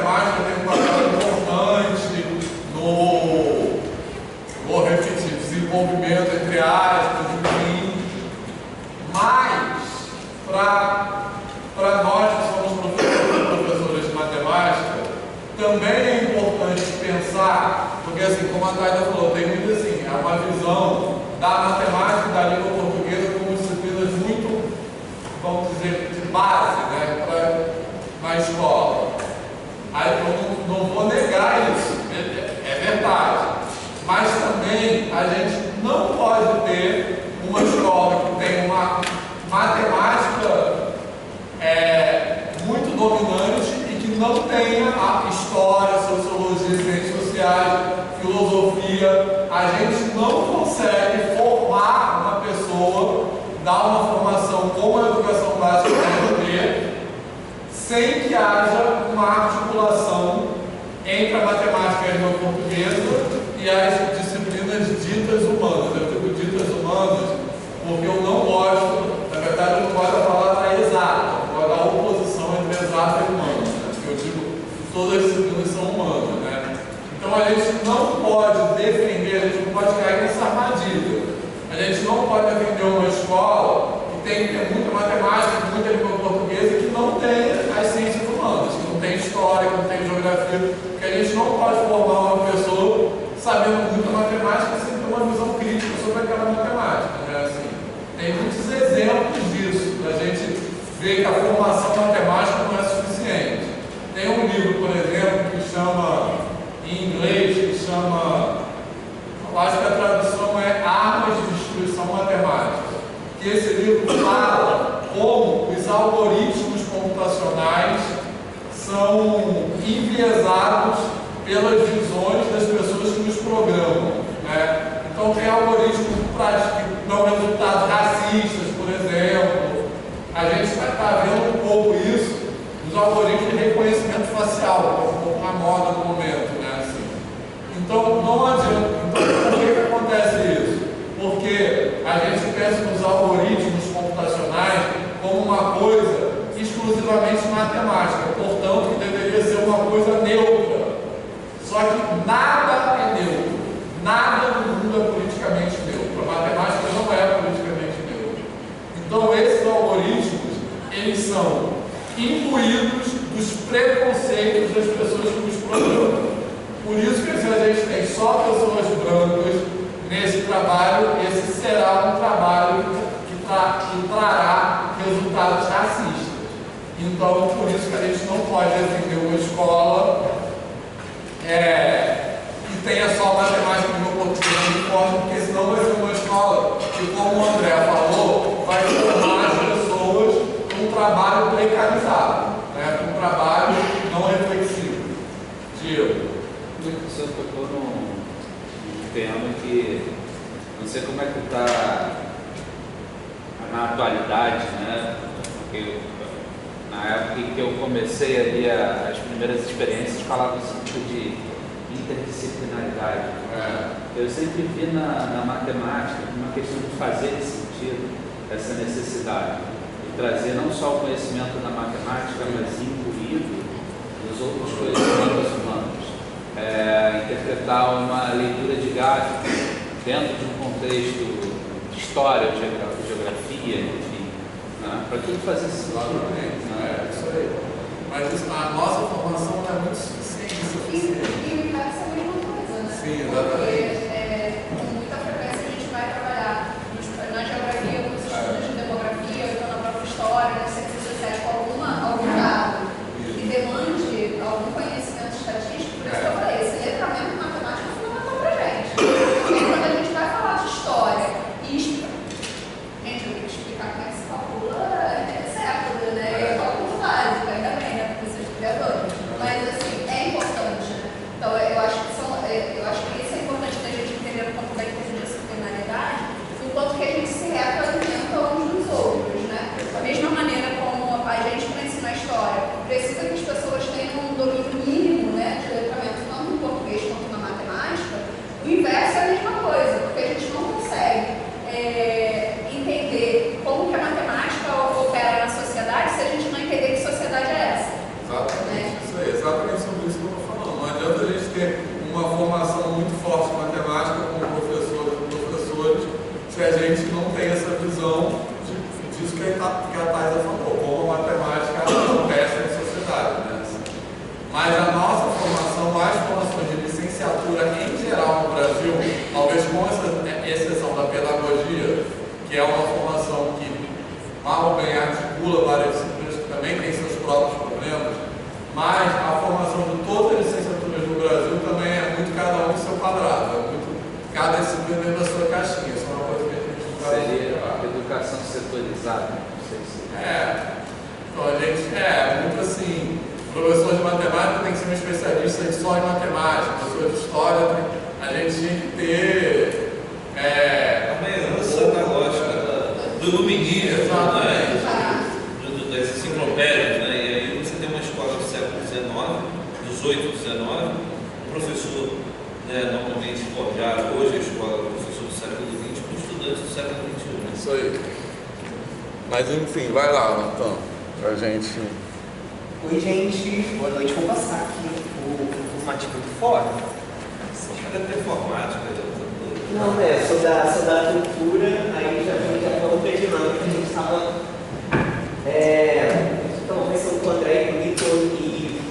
matemática tem um papel importante no, vou repetir, desenvolvimento, entre aspas, enfim, mas para nós que somos professores e professoras de matemática, também é importante pensar, porque assim, como a Thaida falou, tem muito assim, é uma visão da matemática e da língua portuguesa como disciplinas muito, vamos dizer, de base, né, na escola. Aí eu não vou negar isso, é verdade. Mas também a gente não pode ter uma escola que tem uma matemática muito dominante e que não tenha a história, sociologia, ciências sociais, filosofia. A gente não consegue formar uma pessoa, dar uma formação como a educação básica deve ter, sem que haja uma articulação entre a matemática e a língua portuguesa e as disciplinas ditas humanas. Eu digo ditas humanas porque eu não gosto, na verdade eu não gosto da palavra exata, eu gosto da oposição entre exata e humana, né? Porque eu digo que todas as disciplinas são humanas, né? Então a gente não pode defender, a gente não pode cair nessa armadilha. A gente não pode defender uma escola que tem que ter muita matemática, muita língua portuguesa, que não tem as ciências humanas, que não tem história, que não tem geografia, que a gente não pode formar uma pessoa sabendo muita matemática sem ter uma visão crítica sobre aquela matemática, né? Assim, tem muitos exemplos disso, da gente ver que a formação matemática não é suficiente. Tem um livro, por exemplo, que chama, em inglês, que chama, eu acho que a tradução é Armas de Destruição Matemática. Que esse livro fala como os algoritmos computacionais são enviesados pelas visões das pessoas que os programam, né? Então tem algoritmos que dão resultados racistas, por exemplo. A gente está vendo um pouco isso nos algoritmos de reconhecimento facial, que é um pouco na moda no momento, né? Assim. Então não adianta. Então por que acontece isso? Porque a gente pensa nos algoritmos computacionais como uma coisa exclusivamente matemática, portanto que deveria ser uma coisa neutra. Só que nada é neutro, nada no mundo é politicamente neutro. A matemática não é politicamente neutra. Então esses algoritmos, eles são imbuídos dos preconceitos das pessoas que os programam. Por isso que se a gente tem só pessoas brancas nesse trabalho, esse será um trabalho que trará resultados racistas. Então, por isso que a gente não pode defender uma escola que tenha só matemática e língua portuguesa uniforme, porque senão vai ser uma escola que, como o André falou, vai formar as pessoas com um trabalho precarizado, né? Com um trabalho não reflexivo. Diego. O senhor tocou num tema que não sei como é que está na atualidade, né? Porque na época em que eu comecei ali as primeiras experiências falavam sempre de interdisciplinaridade. Eu sempre vi na matemática uma questão de fazer sentido essa necessidade de trazer não só o conhecimento da matemática, mas incluído nos outros conhecimentos humanos. Interpretar uma leitura de gráfico dentro de um contexto de história, de geografia, enfim, né? Para tudo fazer sentido. É isso aí. Mas a nossa formação não é muito suficiente. E me parece a mesma coisa, né? Sim, exatamente. Porque com muita frequência a gente vai trabalhar na geografia, com os estudos de demografia, ou então na própria história, nas ciências sociais, com algum dado que demande algum conhecimento estatístico. Por isso que eu falei, esse letramento matemático é fundamental para a gente. Porque quando a gente vai falar de história e gente, eu tenho que explicar como é que se calcula século, né? E cálculo básico, ainda bem, né? Porque vocês criadores. Mas demais formações de licenciatura em geral no Brasil, talvez com essa exceção da pedagogia, que é uma formação que mal ou bem articula várias disciplinas que também têm seus próprios problemas, mas a formação de todas as licenciaturas no Brasil também é muito cada um em seu quadrado, é muito cada disciplina dentro da sua caixinha. Isso é uma coisa que a gente não vai seria educação setorizada, não sei se... Então a gente muito assim, professor de matemática tem que ser um especialista só em matemática, professor de história a gente tinha que ter uma herança analógica do iluminismo, né? Das enciclopédias, né? E aí você tem uma escola do século XIX, XVIII, XIX, um professor, né, normalmente forjado, hoje a escola é professor do século XX, com estudantes do século XXI. Né? Isso aí. Mas enfim, vai lá, Natan, pra gente. Oi, gente, boa noite. Vou passar aqui o formativo do fórum. Você deve ter informática, Não, sou da cultura, aí já vamos ver dinâmica que a gente estava conversando com o André e com o Vitor e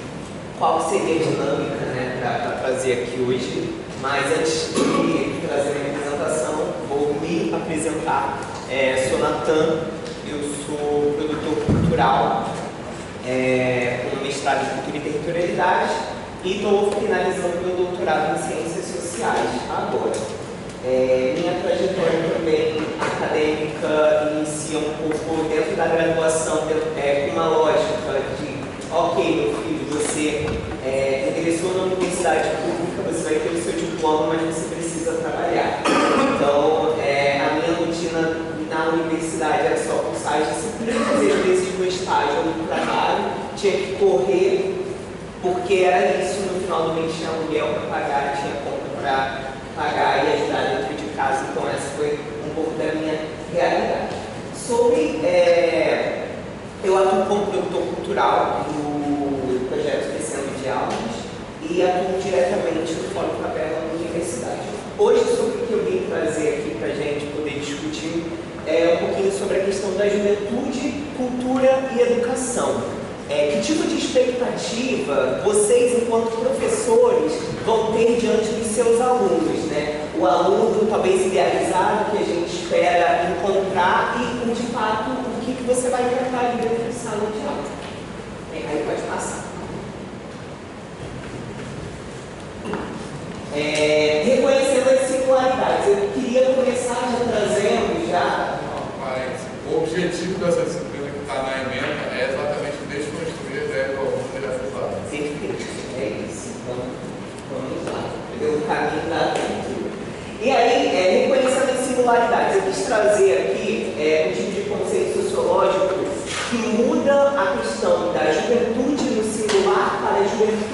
qual seria a dinâmica, né, para trazer aqui hoje. Mas antes de trazer a minha apresentação, vou me apresentar. Sou Natan, eu sou produtor cultural, com mestrado em cultura e territorialidade e estou finalizando meu doutorado em ciências sociais agora. Minha trajetória também acadêmica inicia um pouco dentro da graduação, com uma lógica de, ok, meu filho, você ingressou na universidade pública, você vai ter o seu diploma, mas você precisa trabalhar. Então, a minha rotina na universidade era só cursar as disciplinas, às vezes no estágio ou no trabalho, tinha que correr, porque era isso, no final do mês tinha aluguel para pagar, tinha conta para pagar e ajudar dentro de casa, então essa foi um pouco da minha realidade. Eu atuo como produtor cultural do projeto Crescendo Diálogos e atuo diretamente no Fórum Capela na universidade. Hoje, sobre o que eu vim trazer aqui para a gente poder discutir um pouquinho sobre a questão da juventude, cultura e educação. Que tipo de expectativa vocês, enquanto professores, vão ter diante dos seus alunos, né? O aluno talvez idealizado que a gente espera encontrar e, de fato, o que você vai tratar ali dentro do salão de aula. Aí pode passar. Reconhecendo as singularidades. Eu queria começar já trazendo O objetivo dessa disciplina que está na emenda é exatamente desconstruir a ideia do aluno hierarquizado. Perfeito, isso. Então, vamos lá. Pelo caminho da cultura. E aí, reconhecendo as singularidades, eu quis trazer aqui um tipo de conceito sociológico que muda a questão da juventude no singular para a juventude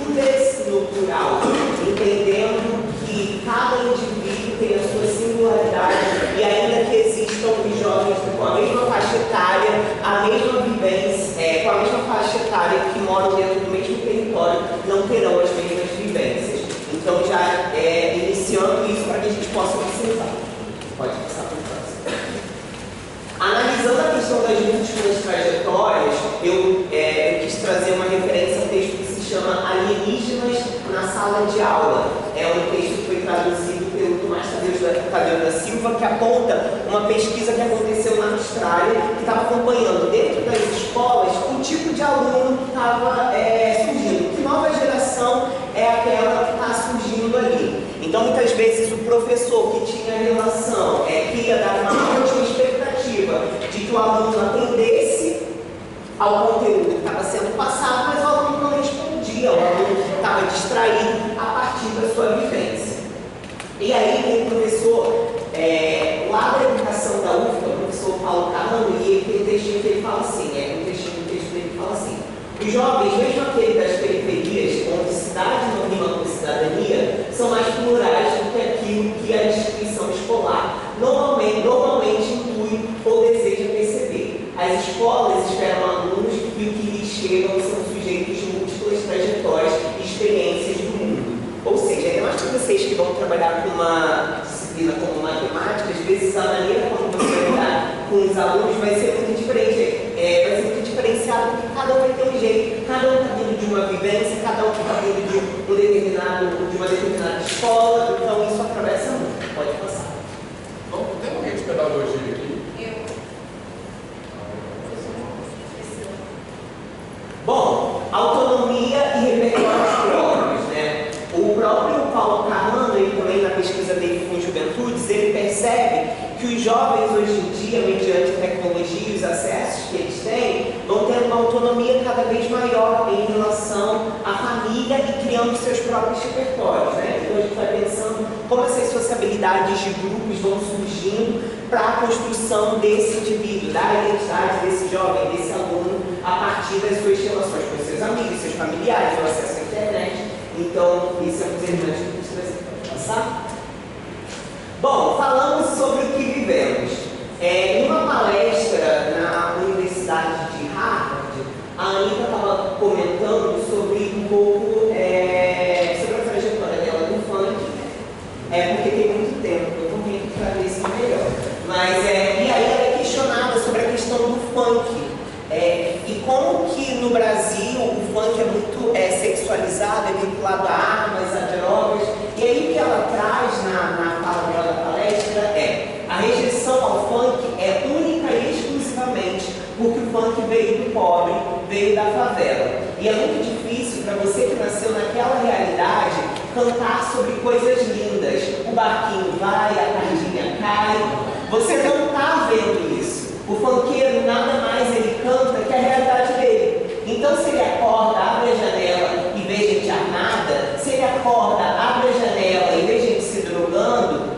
no plural, entendendo que cada indivíduo tem a sua singularidade e ainda que existam os jovens com a mesma faixa etária, a mesma vivência, com a mesma faixa etária que moram dentro do mesmo território, não terão as mesmas vivências. Então, já iniciando isso para que a gente possa observar. Pode passar para o próximo. Analisando a questão das múltiplas trajetórias, eu quis trazer uma referência a um texto que se chama Alienígenas na Sala de Aula. É um texto que foi traduzido pelo Tomás Tadeu da Silva, que aponta uma pesquisa que aconteceu na Austrália, que estava acompanhando dentro das escolas o tipo de aluno que estava surgindo. Que nova geração é aquela que está surgindo ali. Então, muitas vezes, o professor que tinha relação, que ia dar uma ótima expectativa de que o aluno atendesse ao conteúdo que estava sendo passado, mas o aluno não respondia, o aluno estava distraído a partir da sua vivência. E aí tem um professor lá da educação da UFBA, o professor Paulo Carrano, e tem um textinho que ele fala assim, um texto dele que fala assim: os jovens, mesmo aqueles das periferias, onde cidade não rima com cidadania, são mais plurais do que aquilo que a instituição escolar normalmente intui ou deseja perceber. As escolas esperam alunos e o que lhes chegam são sujeitos de múltiplas trajetórias e experiências do mundo. Ou seja, ainda mais para vocês que vão trabalhar com uma disciplina como matemática, às vezes a maneira como você vai lidar com os alunos vai ser muito diferente, vai ser muito diferenciado, porque cada um vai ter um jeito, cada um está vindo de uma vivência, cada um está vindo de um determinado de uma determinada escola, então isso atravessa muito. Pode passar. Então, tem alguém de pedagogia aqui? Bom, autonomia e repertórios próprios, né? O próprio Paulo Carrano, ele também na pesquisa dele com juventudes, ele percebe que os jovens hoje em dia, mediante a tecnologia e os acessos que eles têm, vão tendo uma autonomia cada vez maior em relação à família e criando seus próprios repertórios, né? Então a gente vai pensando como essas sociabilidades de grupos vão surgindo para a construção desse indivíduo, da identidade desse jovem, desse aluno, a partir das suas relações com seus amigos, seus familiares, o acesso à internet. Então, isso é um dos elementos que precisa passar. Bom, falamos sobre o que vivemos. Em uma palestra na Universidade de Harvard, a Anitta estava comentando sobre um pouco sobre a trajetória dela no funk, porque tem muito tempo, eu vou vir para ver isso melhor. Mas, e aí ela é questionada sobre a questão do funk. E como que no Brasil o funk é muito sexualizado, é vinculado a armas, a drogas. E aí o que ela traz na fala dela da palestra a rejeição ao funk é única e exclusivamente porque o funk veio do pobre, veio da favela. E é muito difícil para você que nasceu naquela realidade cantar sobre coisas lindas. O barquinho vai, a tardinha cai. Você não está vendo isso. O funkeiro nada mais ele canta que a realidade dele. Então se ele acorda, abre a janela e vê gente armada, se ele acorda, abre a janela e vê gente se drogando,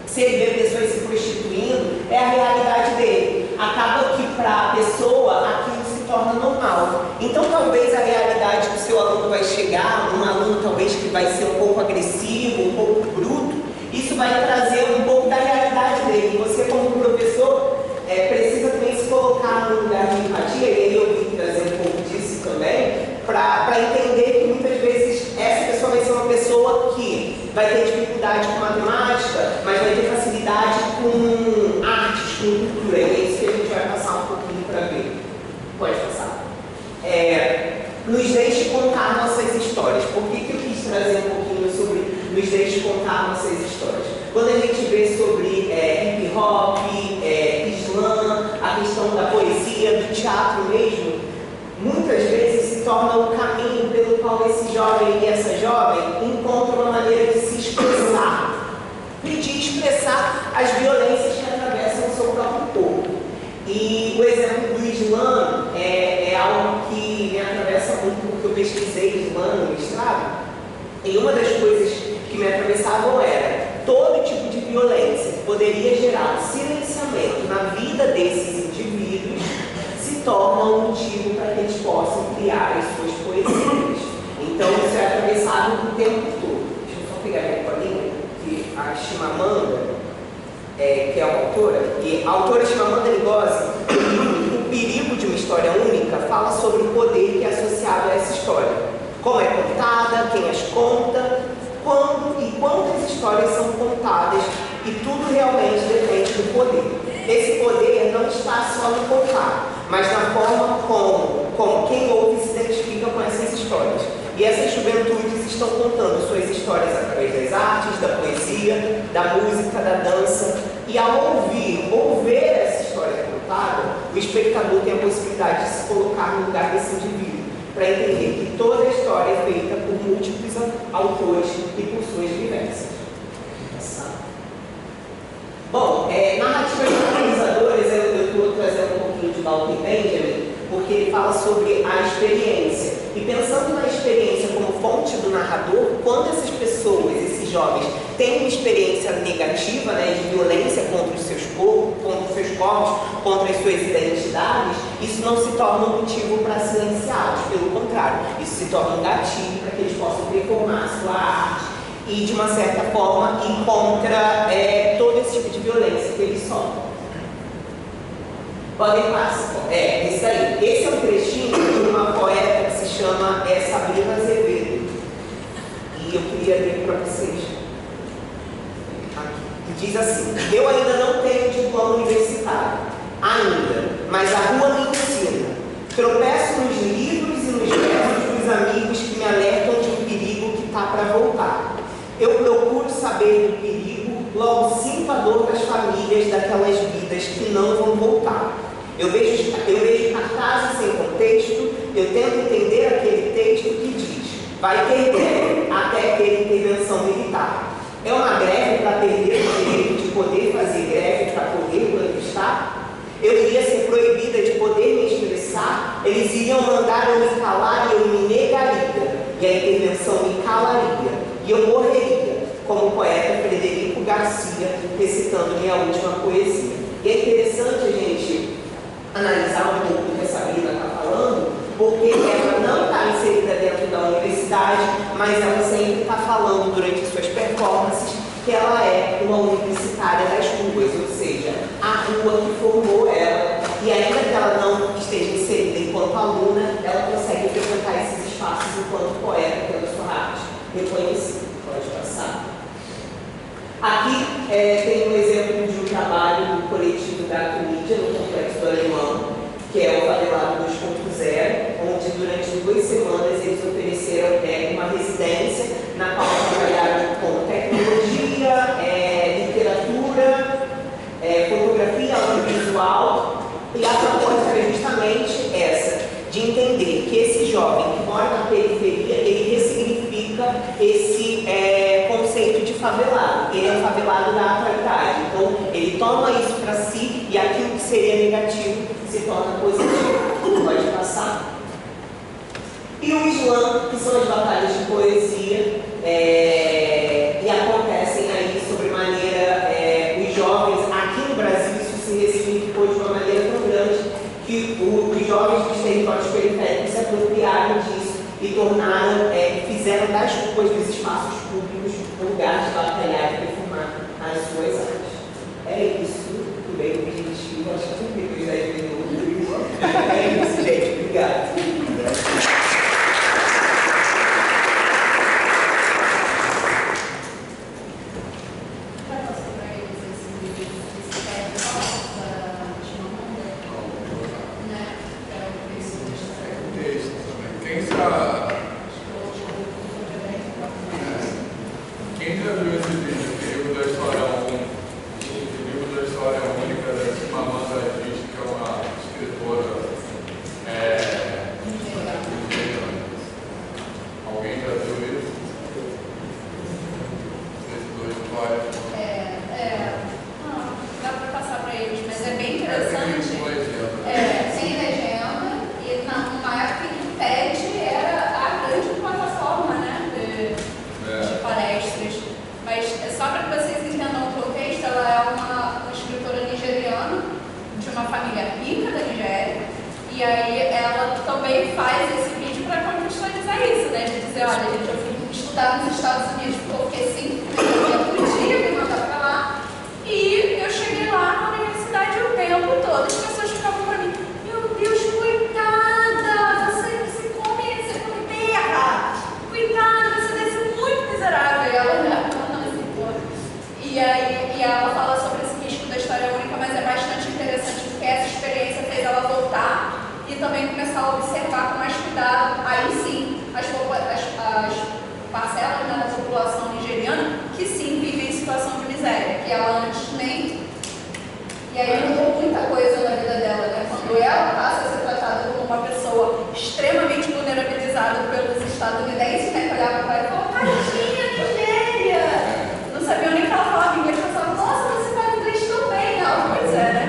se ele vê pessoas se prostituindo, é a realidade dele. Acaba que para a pessoa aquilo se torna normal. Então talvez a realidade que o seu aluno vai chegar, um aluno talvez que vai ser um pouco agressivo, um pouco bruto, isso vai trazer um pouco da realidade dele. E você como professor precisa também se colocar num lugar de empatia, e aí eu vim trazer um pouco disso também, para entender que muitas vezes essa pessoa vai ser uma pessoa que vai ter dificuldade com matemática, mas vai ter facilidade com artes, com cultura, e é isso que a gente vai passar um pouquinho para ver. Pode passar. Nos deixe contar nossas histórias. Por que eu quis trazer um pouquinho sobre nos deixe contar nossas histórias? Quando a gente vê sobre hip hop, slam, a questão da poesia, do teatro mesmo, muitas vezes se torna o caminho pelo qual esse jovem e essa jovem encontram uma maneira de se expressar e de expressar as violências que atravessam o seu próprio corpo. E o exemplo do slam é algo que me atravessa muito, porque eu pesquisei slam no mestrado, e uma das coisas que me atravessavam era todo tipo de violência que poderia gerar um silenciamento na vida desses indivíduos se torna um motivo para que eles possam criar as suas poesias. Então isso é atravessado o tempo todo. Deixa eu só pegar minha colinha, que a Chimamanda, que é uma autora, e a autora Chimamanda Ngozi, O Perigo de uma História Única, fala sobre o poder que é associado a essa história. Como é contada, quem as conta, quando e quantas histórias são contadas, e tudo realmente depende do poder. Esse poder não está só no contar, mas na forma como quem ouve se identifica com essas histórias. E essas juventudes estão contando suas histórias através das artes, da poesia, da música, da dança. E ao ou ver essa história contada, o espectador tem a possibilidade de se colocar no lugar desse indivíduo, para entender que toda a história é feita por múltiplos autores e por suas vivências. Bom, narrativas normalizadoras, eu estou trazendo um pouquinho de Walter Benjamin, porque ele fala sobre a experiência. E pensando na experiência como fonte do narrador, quando essas pessoas, esses jovens, têm uma experiência negativa, de violência contra os seus corpos, contra as suas identidades, isso não se torna um motivo para silenciá-los, pelo contrário, isso se torna um gatilho para que eles possam performar a sua arte e, de uma certa forma, ir contra todo esse tipo de violência que eles sofrem. Podem passar. Esse aí. Esse é um trechinho de uma poeta que se chama Sabrina Azevedo. E eu queria ler para vocês. Aqui. Que diz assim: eu ainda não tenho diploma universitário, mas a rua me ensina. Tropeço nos livros e nos versos dos amigos que me alertam de um perigo que está para voltar. Eu procuro saber do perigo, logo sinto a dor das famílias daquelas vidas que não vão voltar. Eu vejo cartazes sem contexto, eu tento entender aquele texto que diz: vai ter greve até ter intervenção militar. É uma greve para perder o direito de poder fazer greve, para poder protestar? Eu iria ser proibida de poder me expressar? Eles iriam mandar eu me calar e eu me negaria, e a intervenção me calaria, e eu morreria, como o poeta Frederico Garcia, recitando minha última poesia. E é interessante a gente analisar um pouco do que a Sabrina está falando, porque ela não está inserida dentro da universidade, mas ela sempre está falando durante suas performances que ela é uma universitária das ruas, ou seja, a rua que formou ela, e ainda que ela não esteja inserida enquanto aluna, ela consegue frequentar esses espaços enquanto poeta pela sua arte reconhecida. Pode passar. Aqui tem um exemplo de um trabalho do coletivo Gato Mídia no Complexo do Alemão, que é o Favelado 2.0, onde durante 2 semanas eles ofereceram uma residência na qual trabalharam com tecnologia, literatura, fotografia audiovisual, e a proposta era justamente essa, de entender que esse jovem que mora na periferia, ele ressignifica esse conceito de favelado. Ele é um favelado da atualidade. Então, ele toma isso para si e aquilo que seria negativo se torna positivo. Pode passar. E o Islã, que são as batalhas de poesia, e acontecem aí sobremaneira, os jovens, aqui no Brasil, isso se ressignificou de uma maneira tão grande que os jovens dos territórios periféricos se apropriaram disso e tornaram, fizeram das ruas, dos espaços públicos, um lugar de batalhar e perfumar as suas artes. É isso, muito bem objetivo, acho que eu tenho 10 minutos. É isso, gente, obrigado. Quem já viu esse vídeo, que livro da história única? O livro da história única da Chimamanda Adichie, que é uma escritora nigeriana. Alguém já viu isso? Esses dois histórias. Não, dá para passar para eles, mas é bem interessante. Sem legenda, e numa época que o TED era a grande plataforma, né, de palestras. Mas só para que vocês entendam o contexto, ela é uma escritora nigeriana, de uma família rica da Nigéria, e aí ela também faz esse vídeo para contextualizar isso, né, de dizer, olha, gente, eu fui estudar nos Estados Unidos porque eu fiquei 5 minutos por dia, me mandaram para lá, e eu cheguei lá na universidade o tempo todo, as pessoas ficavam para mim, meu Deus, coitada, você come terra, coitada, você deve ser muito miserável. E ela não aceitou. E ela fala sobre esse risco da história única, mas é bastante interessante porque essa experiência fez ela voltar e também começar a observar com mais cuidado, aí sim, as parcelas, né, da população nigeriana que sim vivem em situação de miséria, que ela antes nem. E aí mudou muita coisa na vida dela, né? Quando ela passa a ser tratada como uma pessoa extremamente vulnerabilizada pelos estadunidenses, né? Que olhava para ela e falava, tadinha, Nigéria! Não sabiam nem que ela falava inglês, pensavam, nossa, você fala inglês tão bem. Ela, pois é, né?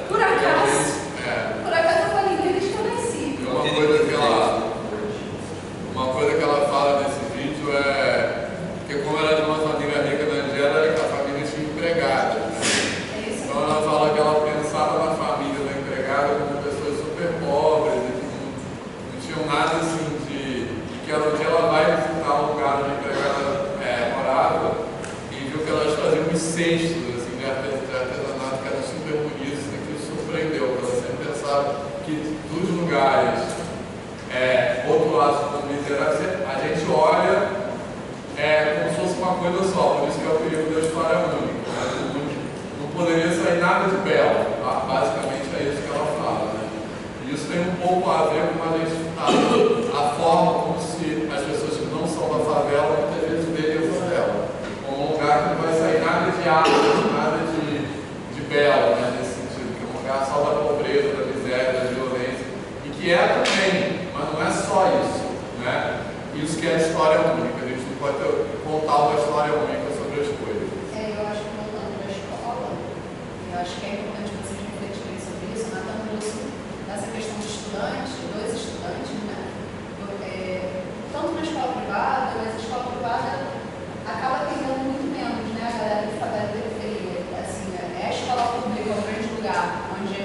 Por acaso eu falei inglês que eu nasci. Uma coisa que ela fala nesse vídeo é que como ela é de uma família rica da Nigéria, a família tinha empregada. Então ela fala que ela pensava na família da empregada como pessoas super pobres e que não tinham nada assim de que ela, um dia ela vai visitar um lugar onde a empregada morava e viu que elas faziam uns cestos assim, de artesanato que eram super bonitos e aquilo surpreendeu, porque ela sempre pensava que dos lugares rotulados como literários, a gente olha como se fosse uma coisa só, por isso que é o perigo da história única. Não poderia sair nada de belo, basicamente é isso que ela fala. Né? E isso tem um pouco a ver com a forma como se as pessoas que não são da favela muitas vezes veem a favela. história única, a gente não pode contar uma história única sobre as coisas. Eu acho que voltando para a escola, eu acho que é importante vocês refletirem sobre isso, nessa questão de estudantes, dos estudantes, né? Tanto na escola privada, mas a escola privada acaba atendendo muito menos, né? A galera de favela e periferia. Assim, a escola pública é um grande lugar onde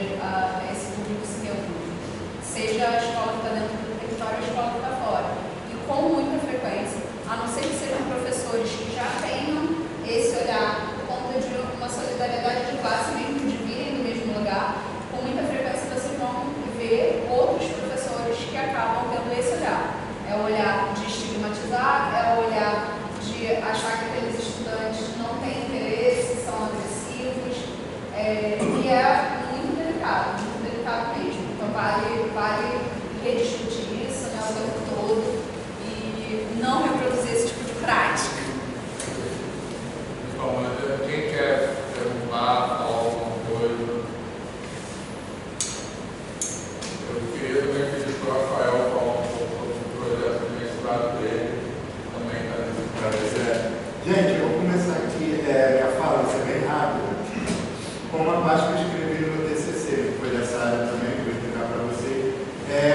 esse público se reúne. Seja a escola que está dentro do território ou a escola que está fora. E com muita frequência, a não ser que sejam professores que já tenham esse olhar por conta de uma solidariedade de classe, mesmo de virem do mesmo lugar, com muita frequência vocês vão ver outros professores que acabam tendo esse olhar. É o olhar de estigmatizar, é o olhar de achar que aqueles estudantes não têm interesse, são agressivos, e é muito delicado mesmo. Então vale rediscutir isso, né, o tempo todo e não reproduzir esse tipo de prática. Bom, mas quem quer perguntar, falar alguma coisa? Eu queria também pedir para o Rafael falar um pouco sobre o projeto de mestrado dele, também está nesse projeto. Gente, eu vou começar aqui, minha fala vai ser bem rápida, com uma parte que eu escrevi no TCC, que foi dessa área também, que eu vou explicar para vocês.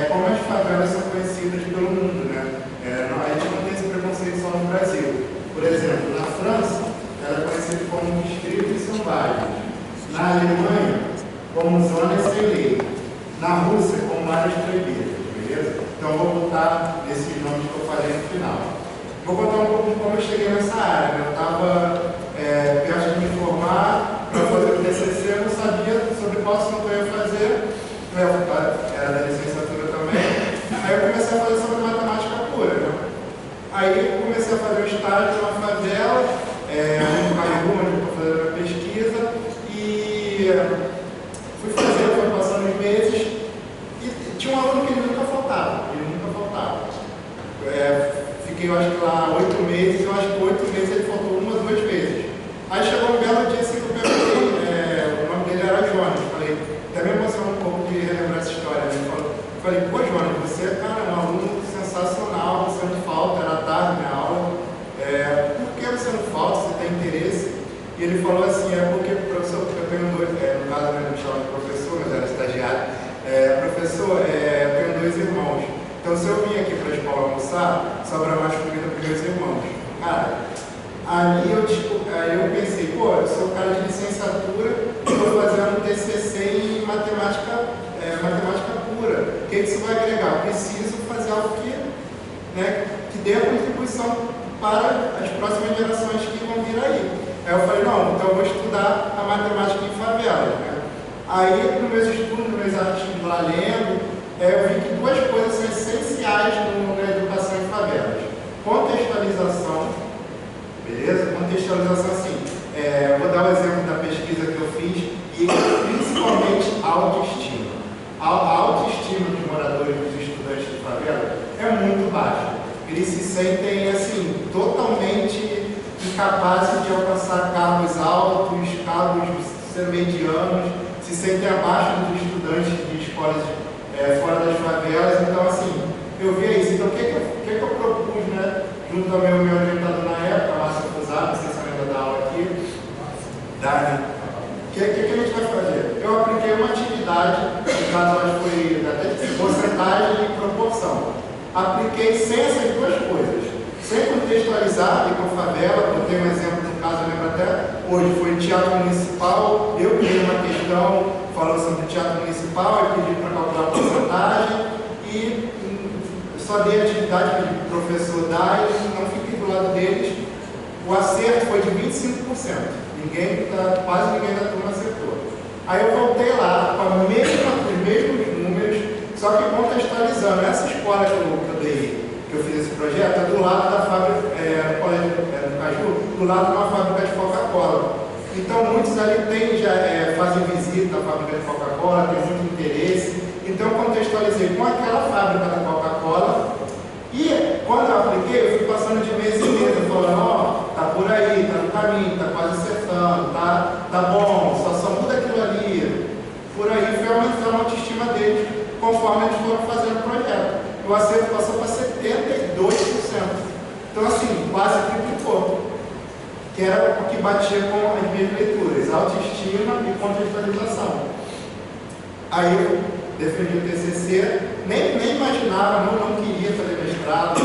Como as favelas são conhecidas pelo mundo, né? A gente não tem esse preconceito só no Brasil. Por exemplo, na França, ela é conhecida como distritos selvagens. Na Alemanha, como zonas sem lei. Na Rússia, como áreas proibidas, beleza? Então, eu vou voltar nesses nomes que eu falei no final. Vou contar um pouco de como eu cheguei nessa área. Eu estava perto de me formar para fazer o TCC, eu não sabia sobre qual assunto eu ia fazer. Era da licenciatura também. Aí eu comecei a fazer sobre matemática pura, né? Aí eu comecei a fazer o estágio numa favela, no Carreiro, onde eu estou fazendo a pesquisa, e fui fazer, foi passando os meses, e tinha um aluno que ele nunca faltava. Fiquei, eu acho que lá 8 meses, eu acho que 8 meses ele faltou 1 ou 2 vezes. Aí chegou um belo dia assim que eu perguntei, o nome dele era Jonas, falei, até me emocionou um pouco de relembrar essa história, né? Falei, pô Jonas, você é, cara, um aluno sensacional, você não falta, era tarde minha aula, por que você não falta, você tem interesse? E ele falou assim, porque professor, eu tenho 2, no caso eu não me chamo de professor, mas era estagiário, professor, eu tenho 2 irmãos. Então, se eu vim aqui para a escola almoçar, sobra mais comida para meus irmãos. Cara, aí eu pensei, pô, eu sou cara de licenciatura, estou fazendo TCC em matemática pura. O que isso vai agregar? Eu preciso fazer algo que dê a contribuição para as próximas gerações que vão vir aí. Aí eu falei, não, então eu vou estudar a matemática em favelas, né? Aí, nos meus estudos, nos meus artigos lá lendo, eu vi que 2 coisas são essenciais na educação em favelas. Contextualização, beleza? Contextualização, assim, vou dar o exemplo da pesquisa que eu fiz, e principalmente autoestima. A autoestima dos moradores, dos estudantes de favela, é muito baixa. Eles se sentem, assim, totalmente incapazes de alcançar cargos altos, cargos medianos, se sentem abaixo dos estudantes de escolas fora das favelas. Então, assim, eu via isso. Então, o que eu propus, né, junto ao meu orientador na época, Márcio Fusado, não sei se ainda dá aula aqui, Dani, o que a gente vai fazer? Eu apliquei uma atividade, no caso, acho que foi até de porcentagem e proporção. Apliquei sem essas 2 coisas. Sem contextualizar, e com favela, eu tenho um exemplo, no caso, eu lembro até hoje, foi no Teatro Municipal, eu pedi uma questão falando sobre o Teatro Municipal, eu pedi para calcular a porcentagem, e só dei a atividade, pedi para o professor dar, e não fiquei do lado deles. O acerto foi de 25%. Quase ninguém da turma acertou. Aí eu voltei lá com os mesmos números, só que contextualizando. Essa escola que eu fiz esse projeto é do lado da fábrica, no colégio no Caju, do lado de uma fábrica de Coca-Cola. Então muitos ali fazem visita à fábrica de Coca-Cola, têm muito interesse. Então eu contextualizei com aquela fábrica da Coca-Cola, e quando eu apliquei, eu fui passando de mês em mês, falando, tá por aí, tá no caminho, tá quase acertando, tá bom, só muda aquilo ali. Por aí foi aumentando a autoestima deles conforme eles foram fazendo o projeto. O acerto passou para 72%. Então, assim, quase triplicou, que era o que batia com as minhas leituras, autoestima e contextualização. Aí eu defendi o TCC, nem imaginava, não queria fazer mestrado,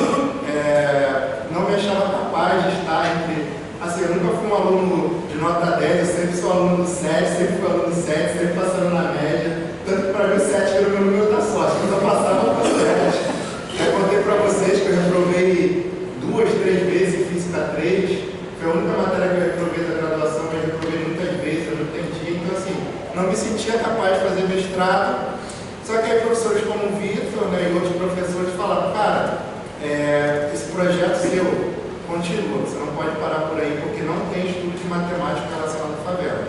não me achava capaz de estar entre... Assim, eu nunca fui um aluno de nota 10, eu sempre sou aluno do 7, sempre fui aluno do 7, sempre passando na média. Tanto que para mim o 7 era o meu número da sorte, mas eu passava para o 7. Já contei para vocês que eu reprovei 2, 3 vezes em Física 3. Foi a única matéria que eu reprovei da graduação, mas eu reprovei muitas vezes, eu não entendi. Então, assim, não me sentia capaz de fazer mestrado. Só que aí professores como o Vitor, né, e outros professores falaram, cara, esse projeto seu continua, você não pode parar por aí, porque não tem estudo de matemática relacionado à favela.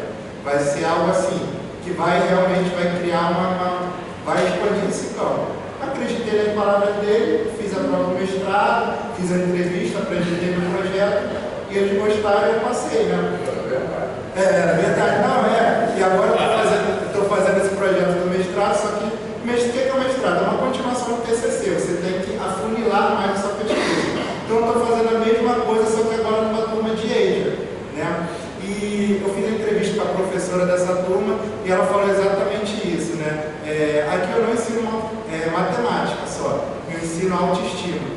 Vai ser algo assim, que realmente vai criar vai expandir esse campo. Acreditei nas palavras dele, fiz a prova do mestrado, fiz a entrevista, acreditei no projeto, e eles gostaram e eu passei, né? É verdade, não é. E agora eu estou fazendo esse projeto do mestrado, só que o que é o mestrado? É uma continuação do TCC, você tem que afunilar mais essa pesquisa. Então eu estou fazendo a mesma coisa, só que agora numa turma de EJA, né? E eu fiz a entrevista com a professora dessa turma e ela falou exatamente isso, né? Aqui eu não ensino matemática só, eu ensino autoestima.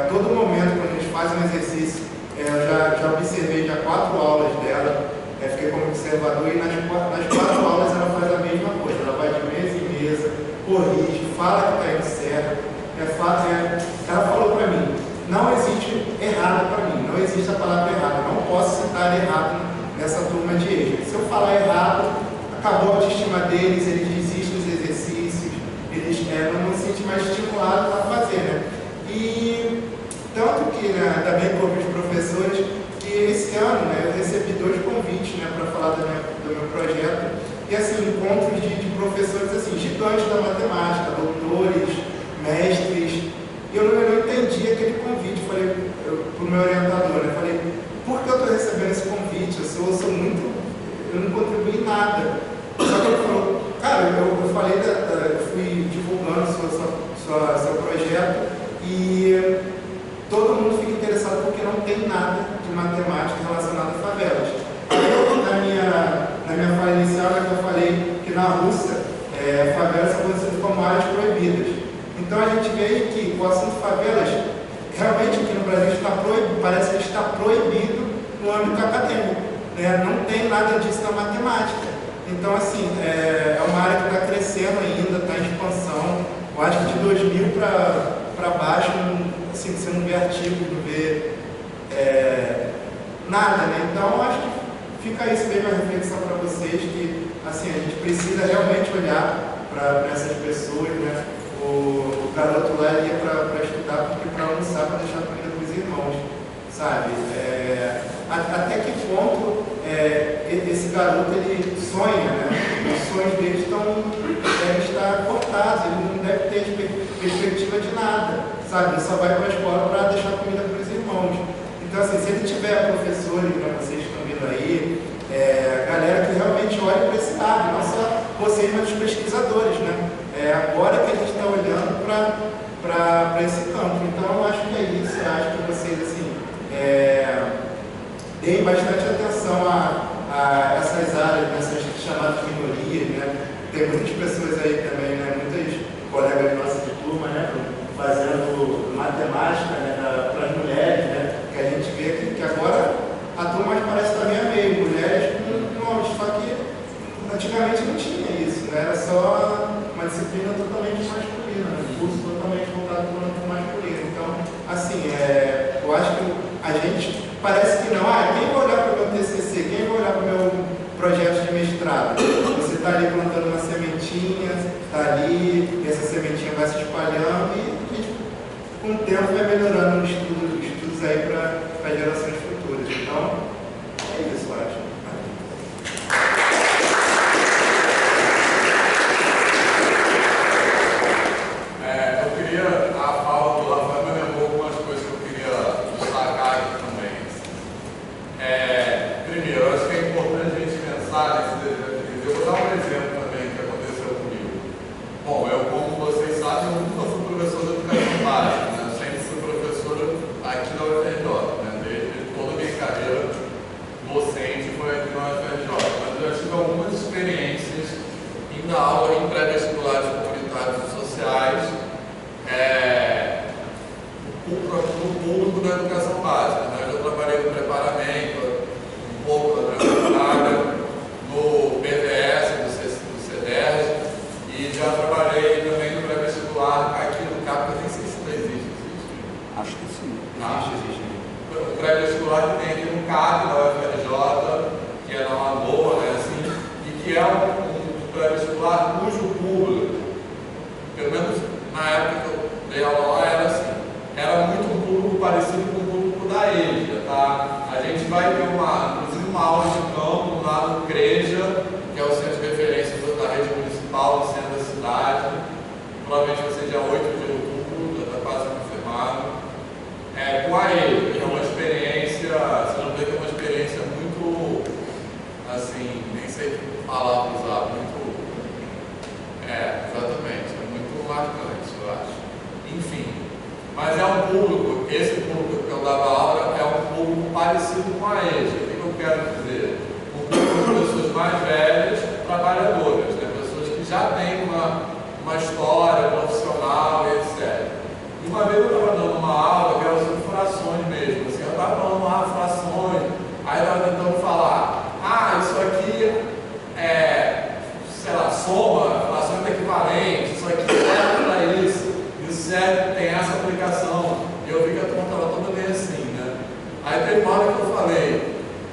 Todo momento, quando a gente faz um exercício, eu já observei já 4 aulas dela, fiquei como observador e nas 4 aulas ela faz a mesma coisa, ela vai de mesa em mesa, corrige, fala que está indo certo. Ela falou para mim, não existe errado para mim, não existe a palavra errado, eu não posso citar errado nessa turma de EJA. Se eu falar errado, acabou a autoestima deles, eles desistem dos exercícios, eles não se sentem mais estimulados a fazer, né? E tanto que, né, também por os professores, que esse ano, né, eu recebi 2 convites, né, para falar do meu projeto, e assim, encontros de professores assim, gigantes da matemática, doutores, mestres. E eu não entendi aquele convite. Falei para o meu orientador, né? Falei, por que eu estou recebendo esse convite? Eu não contribuí em nada. Só que ele falou, cara, eu falei, eu fui divulgando seu projeto e todo mundo fica interessado porque não tem nada de matemática relacionada a favelas. Na minha fala inicial, eu falei que na Rússia, favelas são conhecidas como áreas proibidas. Então a gente vê que o assunto favelas, realmente aqui no Brasil parece que está proibido no âmbito acadêmico, né? Não tem nada disso na matemática. Então, assim, é uma área que está crescendo ainda, está em expansão. Eu acho que de 2000 para baixo, assim, você não vê artigo, não vê nada, né? Então, acho que fica isso mesmo a reflexão para vocês, que assim, a gente precisa realmente olhar para essas pessoas, né? O garoto lá ia para estudar porque para almoçar, para deixar comida para os irmãos, sabe? Até que ponto esse garoto ele sonha, né? Os sonhos dele devem estar cortados, ele não deve ter perspectiva de nada, sabe? Ele só vai para a escola para deixar comida para os irmãos. Então, assim, se ele tiver professores, para vocês que estão vindo aí, galera que realmente olha para esse lado, não só vocês, mas os pesquisadores, né? Agora que a gente está olhando para esse campo. Então, eu acho que é isso. Eu acho que vocês, assim, deem bastante atenção a essas áreas, nessas chamadas minorias, né? Tem muitas pessoas aí também, né? Muitas colegas nossas de turma, né? Fazendo matemática, né? Para as mulheres, né? Que a gente vê que agora a turma parece também a meio. Mulheres com homens, só que antigamente não tinha isso, né? Era só uma disciplina totalmente masculina, né? Um curso totalmente voltado para o masculino. Então, assim, eu acho que a gente parece que não. Quem vai olhar para o meu TCC? Quem vai olhar para o meu projeto de mestrado? Você está ali plantando uma sementinha, está ali, e essa sementinha vai se espalhando e a gente, com o tempo, vai melhorando os estudos aí para gerações futuras. Então, é isso, eu acho. A fala do Rafael me lembrou algumas coisas que eu queria destacar aqui também. Primeiro, eu acho que é importante a gente pensar nesse desenho. Eu vou dar um exemplo também que aconteceu comigo. Bom, como vocês sabem, eu nunca fui professor de educação básica, né? Eu sempre fui professor aqui na UFRJ. dar aula em pré-vestibulares comunitários e sociais no público da educação básica. Eu já trabalhei no preparamento, um pouco na pré-vestibular, no BVS, do CEDERJ, e já trabalhei também no pré-vestibular aqui no CAP, eu nem sei se ainda existe. Acho que sim. Existe. O pré-vestibular que tem aqui no CAP, da UFRJ, que é na Lagoa, né, assim, e que é um pré-vestibular cujo público, pelo menos na época que eu dei aula lá, era assim, era muito um público parecido com o público da EJA, tá? A gente vai ter inclusive uma aula de campo lá no CREJA, que é o centro de referência da rede municipal, no centro da cidade. Provavelmente vai ser dia 8 de outubro, já está quase confirmado. Com a EJA, que é uma experiência, vocês vão ver que é uma experiência muito, assim, nem sei que palavra usar, muito, exatamente, é muito marcante, eu acho. Enfim, mas é um público, esse público que eu dava aula é um público parecido com a EJA. O que eu quero dizer? Um público de pessoas mais velhas, trabalhadoras, né? Pessoas que já têm uma história profissional e etc. E uma vez eu estava dando uma aula que era sobre frações mesmo, assim, eu estava falando frações, aí eu estava tentando falar, isso aqui sei lá, soma, frações equivalentes, isso aqui serve para isso serve, tem essa aplicação. E eu vi que a turma estava toda bem assim, né? Aí teve uma hora que eu falei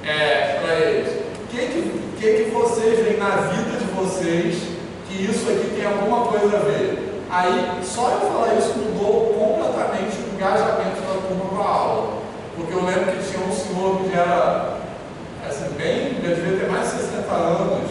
para eles, o que vocês veem na vida de vocês que isso aqui tem alguma coisa a ver? Aí, só eu falar isso mudou completamente o engajamento da turma com a aula. Porque eu lembro que tinha um senhor que era, assim, já devia ter mais de 60 anos,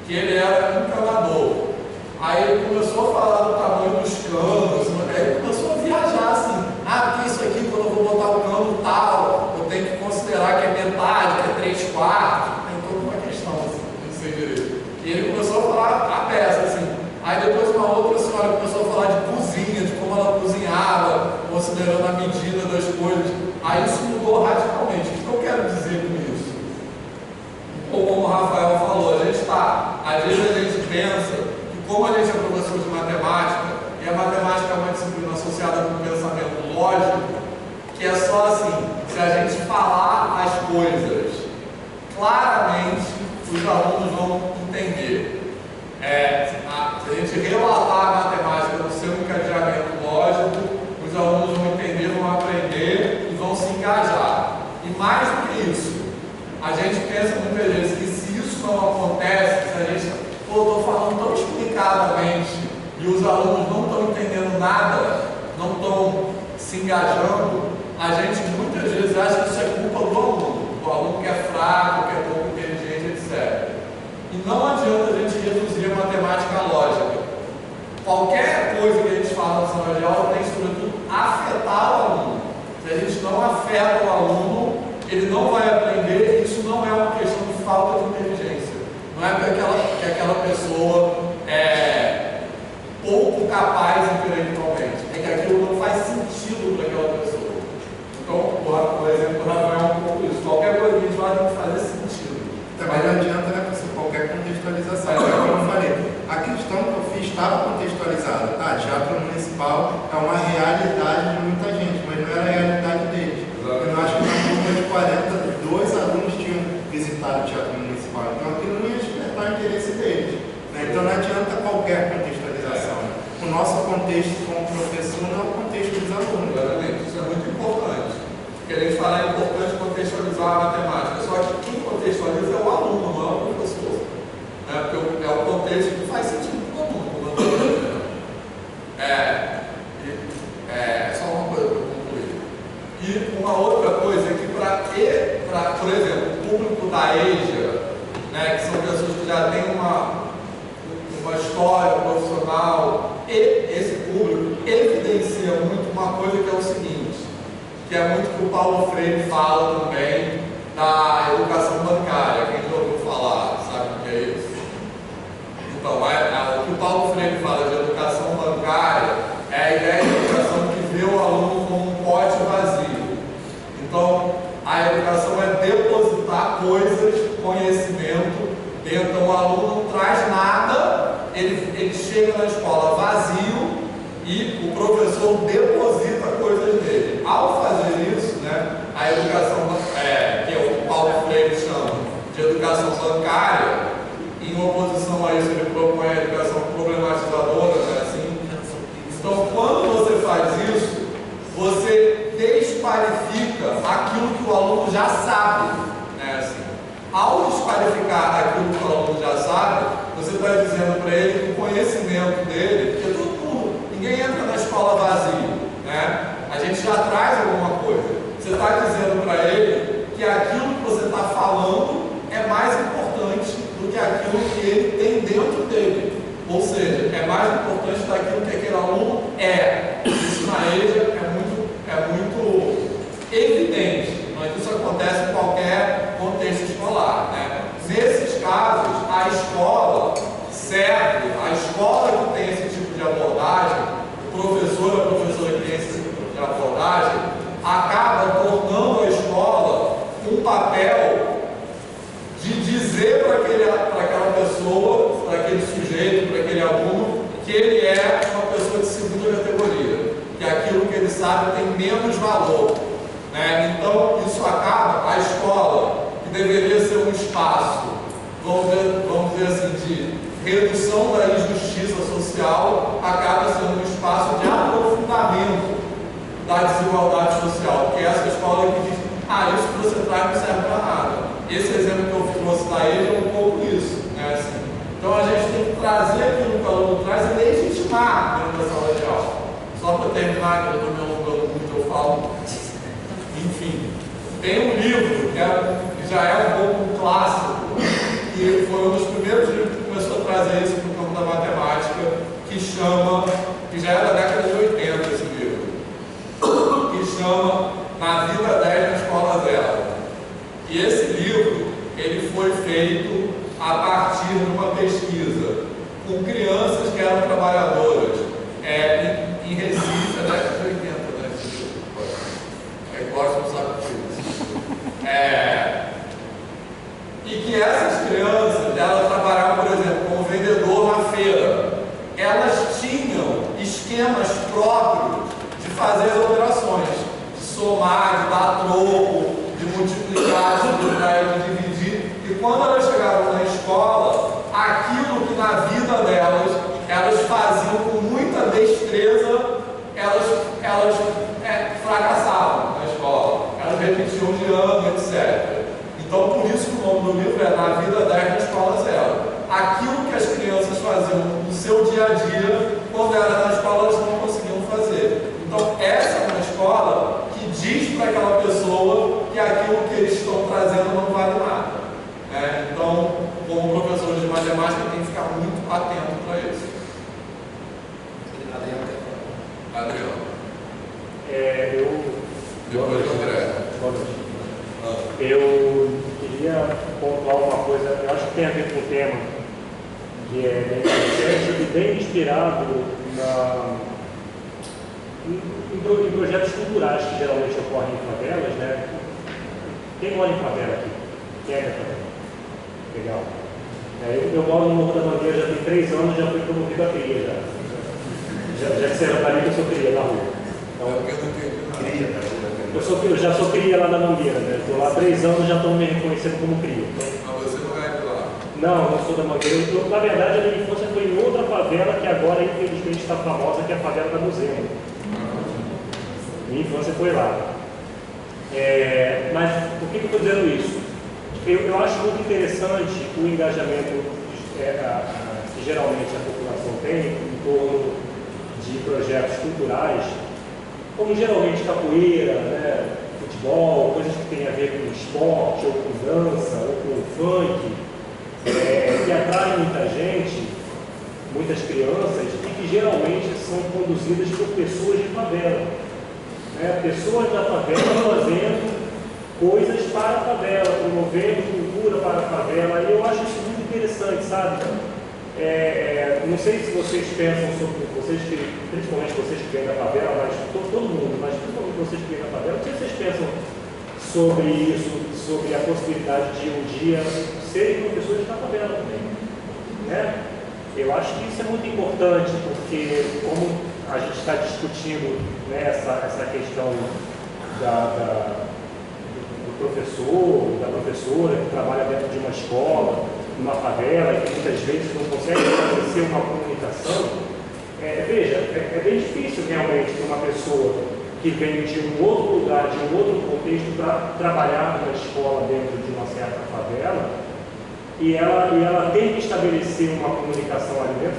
que ele era encanador. Aí ele começou a falar do tamanho dos canos, aí ele começou a viajar assim, porque isso aqui, quando eu vou botar o cano tal, eu tenho que considerar que é metade, que é 3/4, tem toda uma questão assim, não sei direito. E ele começou a falar a peça, assim. Aí depois uma outra senhora começou a falar de cozinha, de como ela cozinhava, considerando a medida das coisas. Aí isso mudou radicalmente. O que eu quero dizer com isso? Ou como o Rafael falou, às vezes a gente pensa, como a gente é professor de matemática, e a matemática é uma disciplina associada com o pensamento lógico, que é só assim, se a gente falar as coisas claramente, os alunos vão entender. Se a gente relatar a matemática no seu encadeamento lógico, os alunos vão entender, vão aprender e vão se engajar. E mais do que isso, a gente pensa muitas vezes que se isso não acontece, se a gente estou falando tão explicadamente e os alunos não estão entendendo nada, não estão se engajando, a gente muitas vezes acha que isso é culpa do aluno que é fraco, que é pouco inteligente, etc. E não adianta a gente reduzir a matemática lógica. Qualquer coisa que a gente fala na sala de aula tem, sobretudo, afetar o aluno. Se a gente não afeta o aluno, ele não vai aprender. Isso não é uma questão de falta de inteligência. Não é que aquela pessoa é pouco capaz intelectualmente. É que aquilo não faz sentido para aquela pessoa. Então, por exemplo, o Rafael é um pouco isso. Qualquer coisa que a gente fala tem que fazer sentido. Também não adianta, né, qualquer contextualização. Como eu falei, a questão que eu fiz estava contextualizada. Teatro municipal é uma realidade de muita gente, mas não era a realidade deles. Eu acho que na turma de 40, 2 alunos tinham visitado o teatro municipal. Então aquilo não ia despertar o interesse deles. Né? Então não adianta qualquer contextualização. O nosso contexto como professor não é o contexto dos alunos. Exatamente, isso é muito importante. Porque a gente fala é importante contextualizar a matemática, só que quem contextualiza é o aluno, não é o professor. Porque é o contexto que faz sentido para o aluno. Só uma coisa para concluir. E uma outra coisa é que, por exemplo, o público da EJA, né, que são pessoas que já têm uma história profissional, e esse público evidencia muito uma coisa que é o seguinte, que é muito que o Paulo Freire fala também da educação bancária. Quem já ouviu falar, sabe o que é isso? Então, o que o Paulo Freire fala de educação bancária é a ideia de educação que vê o aluno como um pote vazio. Então, a educação é depositar coisas, conhecimento, dentro. Então, o aluno não traz nada, ele chega na escola vazio e o professor deposita coisas nele. Ao fazer isso, né, a educação, que o Paulo Freire chama de educação bancária, em oposição a isso ele propõe a educação problematizadora, né, assim. Então, quando você faz isso, você desqualifica aquilo que o aluno já sabe, né, assim. Ao desqualificar aquilo que o aluno já sabe, você está dizendo para ele que o conhecimento dele, porque ninguém entra na escola vazio, né? A gente já traz alguma coisa. Você está dizendo para ele que aquilo que você está falando é mais importante do que aquilo que ele tem dentro dele. Ou seja, é mais importante daquilo que aquele aluno é. Isso na EJA é muito evidente, mas isso acontece em qualquer contexto escolar, né? Nesses casos, a escola serve, a escola que tem esse tipo de abordagem, o professor, a professora que tem esse tipo de abordagem, acaba tornando a escola um papel de dizer para aquela pessoa, para aquele sujeito, para aquele aluno, que ele é uma pessoa de segunda categoria, que aquilo que ele sabe tem menos valor, né? Então, isso acaba, a escola, que deveria ser um espaço, vamos dizer assim, de redução da injustiça social, acaba sendo um espaço de aprofundamento da desigualdade social, porque essa escola que diz, isso que você traz não serve para nada. Esse exemplo que eu trouxe da EJA é um pouco isso, né? Assim, então a gente tem que trazer aquilo que o aluno traz e legitimar dentro da sala de aula. Só para terminar, que eu estou me alongando muito, eu falo. Enfim, tem um livro que já é um pouco um clássico, que foi um dos primeiros livros que começou a trazer isso para o campo da matemática, que já é da década de 80 esse livro, que chama Na Vida 10 na Escola Zero. E esse livro, ele foi feito a partir de uma pesquisa com crianças que eram trabalhadoras em Recife, na década de 80, né? Gosto do saco e que essas crianças, elas trabalhavam, por exemplo, como vendedor na feira. Elas tinham esquemas próprios de fazer as operações, de somar, de dar troco, de multiplicar, de multiplicar, de dividir. E quando elas chegavam na escola, aquilo que na vida delas, elas faziam com muita destreza, elas fracassavam na escola. Elas repetiam de ano, etc. Então, por isso que o nome do livro é Na Vida 10 na Escola Zero. Aquilo que as crianças faziam no seu dia a dia, quando eram na escola, elas não conseguiam fazer. Então, essa é uma escola que diz para aquela pessoa que aquilo que eles estão trazendo não vale nada, né? Então, como professor de matemática, tem que ficar muito atento para isso. Adriano. Depois do André. Eu queria pontuar uma coisa, eu acho que tem a ver com o tema, que é bem interessante e bem inspirado em projetos culturais que geralmente ocorrem em favelas, né? Quem mora em favela aqui? Quem é da favela? Legal. Eu moro no Morro da Mangueira já tem 3 anos, já fui promovido a cria, já que você era dali que eu sou cria na rua. Então, eu já sou cria lá na Mangueira, né? Estou lá há 3 anos, já estão me reconhecendo como cria. Mas você não é de lá? Não, não sou da Mangueira. Na verdade, a minha infância foi em outra favela que agora, infelizmente, está famosa, que é a favela da Museu. Minha infância foi lá. Mas por que eu estou dizendo isso? Eu acho muito interessante o engajamento que geralmente a população tem em torno de projetos culturais, como geralmente capoeira, né, futebol, coisas que têm a ver com esporte, ou com dança, ou com funk, que atraem muita gente, muitas crianças, e que geralmente são conduzidas por pessoas de favela. Né? Pessoas da favela fazendo coisas para a favela, promovendo cultura para a favela, e eu acho isso muito interessante, sabe? Não sei se vocês pensam sobre, principalmente vocês que vêm da favela, mas todo mundo, mas principalmente vocês que vêm da favela, o que vocês pensam sobre isso, sobre a possibilidade de um dia serem professores da favela também, né? Eu acho que isso é muito importante, porque como a gente está discutindo, né, essa questão do professor, da professora que trabalha dentro de uma escola, numa favela, e que muitas vezes não consegue estabelecer uma comunicação, veja, é bem difícil realmente para uma pessoa que vem de um outro lugar, de um outro contexto, para trabalhar numa escola dentro de uma certa favela, e ela tem que estabelecer uma comunicação ali dentro,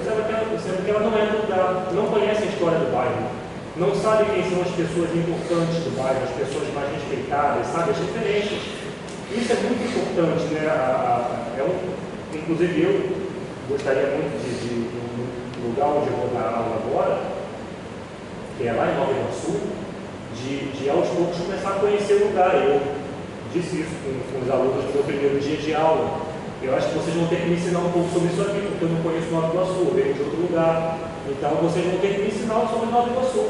sendo que ela não é do lugar, não conhece a história do bairro, não sabe quem são as pessoas importantes do bairro, as pessoas mais respeitadas, sabe as diferenças. Isso é muito importante, né? Inclusive eu gostaria muito no lugar onde eu vou dar aula agora, que é lá em Nova Iguaçu, de aos poucos começar a conhecer o lugar. Eu disse isso com os alunos do meu primeiro dia de aula. Eu acho que vocês vão ter que me ensinar um pouco sobre isso aqui, porque eu não conheço Nova Iguaçu, eu venho de outro lugar. Então vocês vão ter que me ensinar sobre Nova Iguaçu.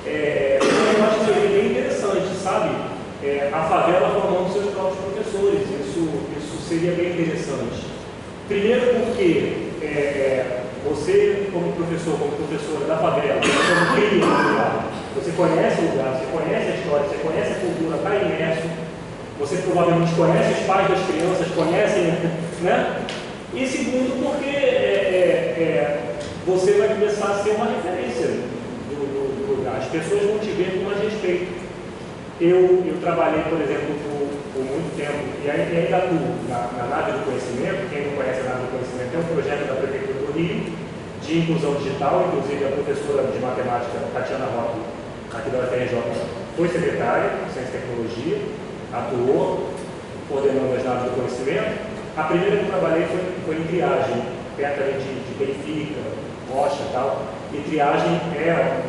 Eu acho que seria bem interessante, sabe? A favela formando seus próprios professores. Isso seria bem interessante. Primeiro porque você, como professor, como professora da favela, você não cria o lugar. Você conhece o lugar, você conhece a história, você conhece a cultura, está imerso. Você provavelmente conhece os pais das crianças, conhecem, né? E segundo, porque você vai começar a ser uma referência do lugar. As pessoas vão te ver com mais respeito. Eu trabalhei, por exemplo, por muito tempo, e ainda atuo na nave do conhecimento. Quem não conhece a nave do conhecimento é um projeto da Prefeitura do Rio, de inclusão digital. Inclusive, a professora de matemática, Tatiana Roque, aqui da UFRJ, foi secretária de Ciência e Tecnologia, atuou coordenando as naves do conhecimento. A primeira que eu trabalhei foi em triagem, perto ali de Benfica, Rocha e tal. E triagem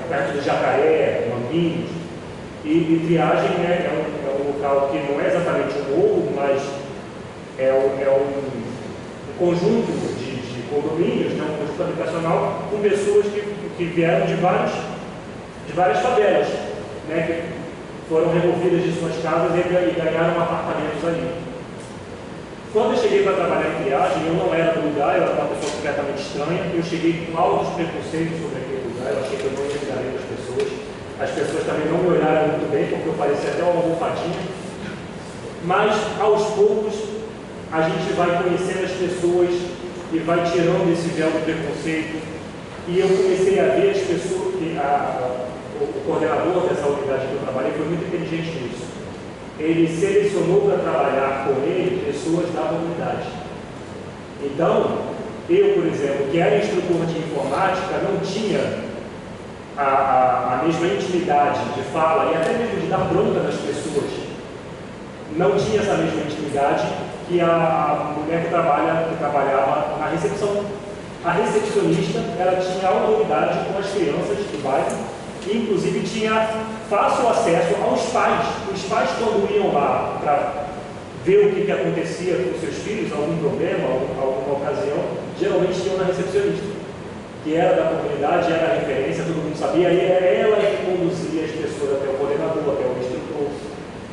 perto do Jacaré, Manguinhos. E triagem é um local que não é exatamente um morro, mas é um conjunto de condomínios, né, um conjunto habitacional com pessoas que vieram de várias favelas, né, que foram removidas de suas casas e ganharam apartamentos ali. Quando eu cheguei para trabalhar em triagem, eu não era do lugar, eu era uma pessoa completamente estranha. Eu cheguei com altos preconceitos sobre aquele lugar, eu achei que eu não ia lidar com as pessoas. As pessoas também não me olharam muito bem, porque eu parecia até uma almofadinha. Mas, aos poucos, a gente vai conhecendo as pessoas e vai tirando esse véu do preconceito. E eu comecei a ver as pessoas, o coordenador dessa unidade que eu trabalhei foi muito inteligente nisso. Ele selecionou para trabalhar com ele pessoas da comunidade. Então, eu, por exemplo, que era instrutor de informática, não tinha a mesma intimidade de fala e até mesmo de dar bronca nas pessoas. Não tinha essa mesma intimidade que a mulher que trabalhava na recepção. A recepcionista, ela tinha autoridade com as crianças do bairro, e inclusive tinha fácil acesso aos pais. Os pais, quando iam lá para ver o que acontecia com seus filhos, algum problema, alguma ocasião, geralmente iam na recepcionista, que era da comunidade, era a referência, todo mundo sabia, e era ela que conduzia as pessoas até o coordenador, até o instrutor.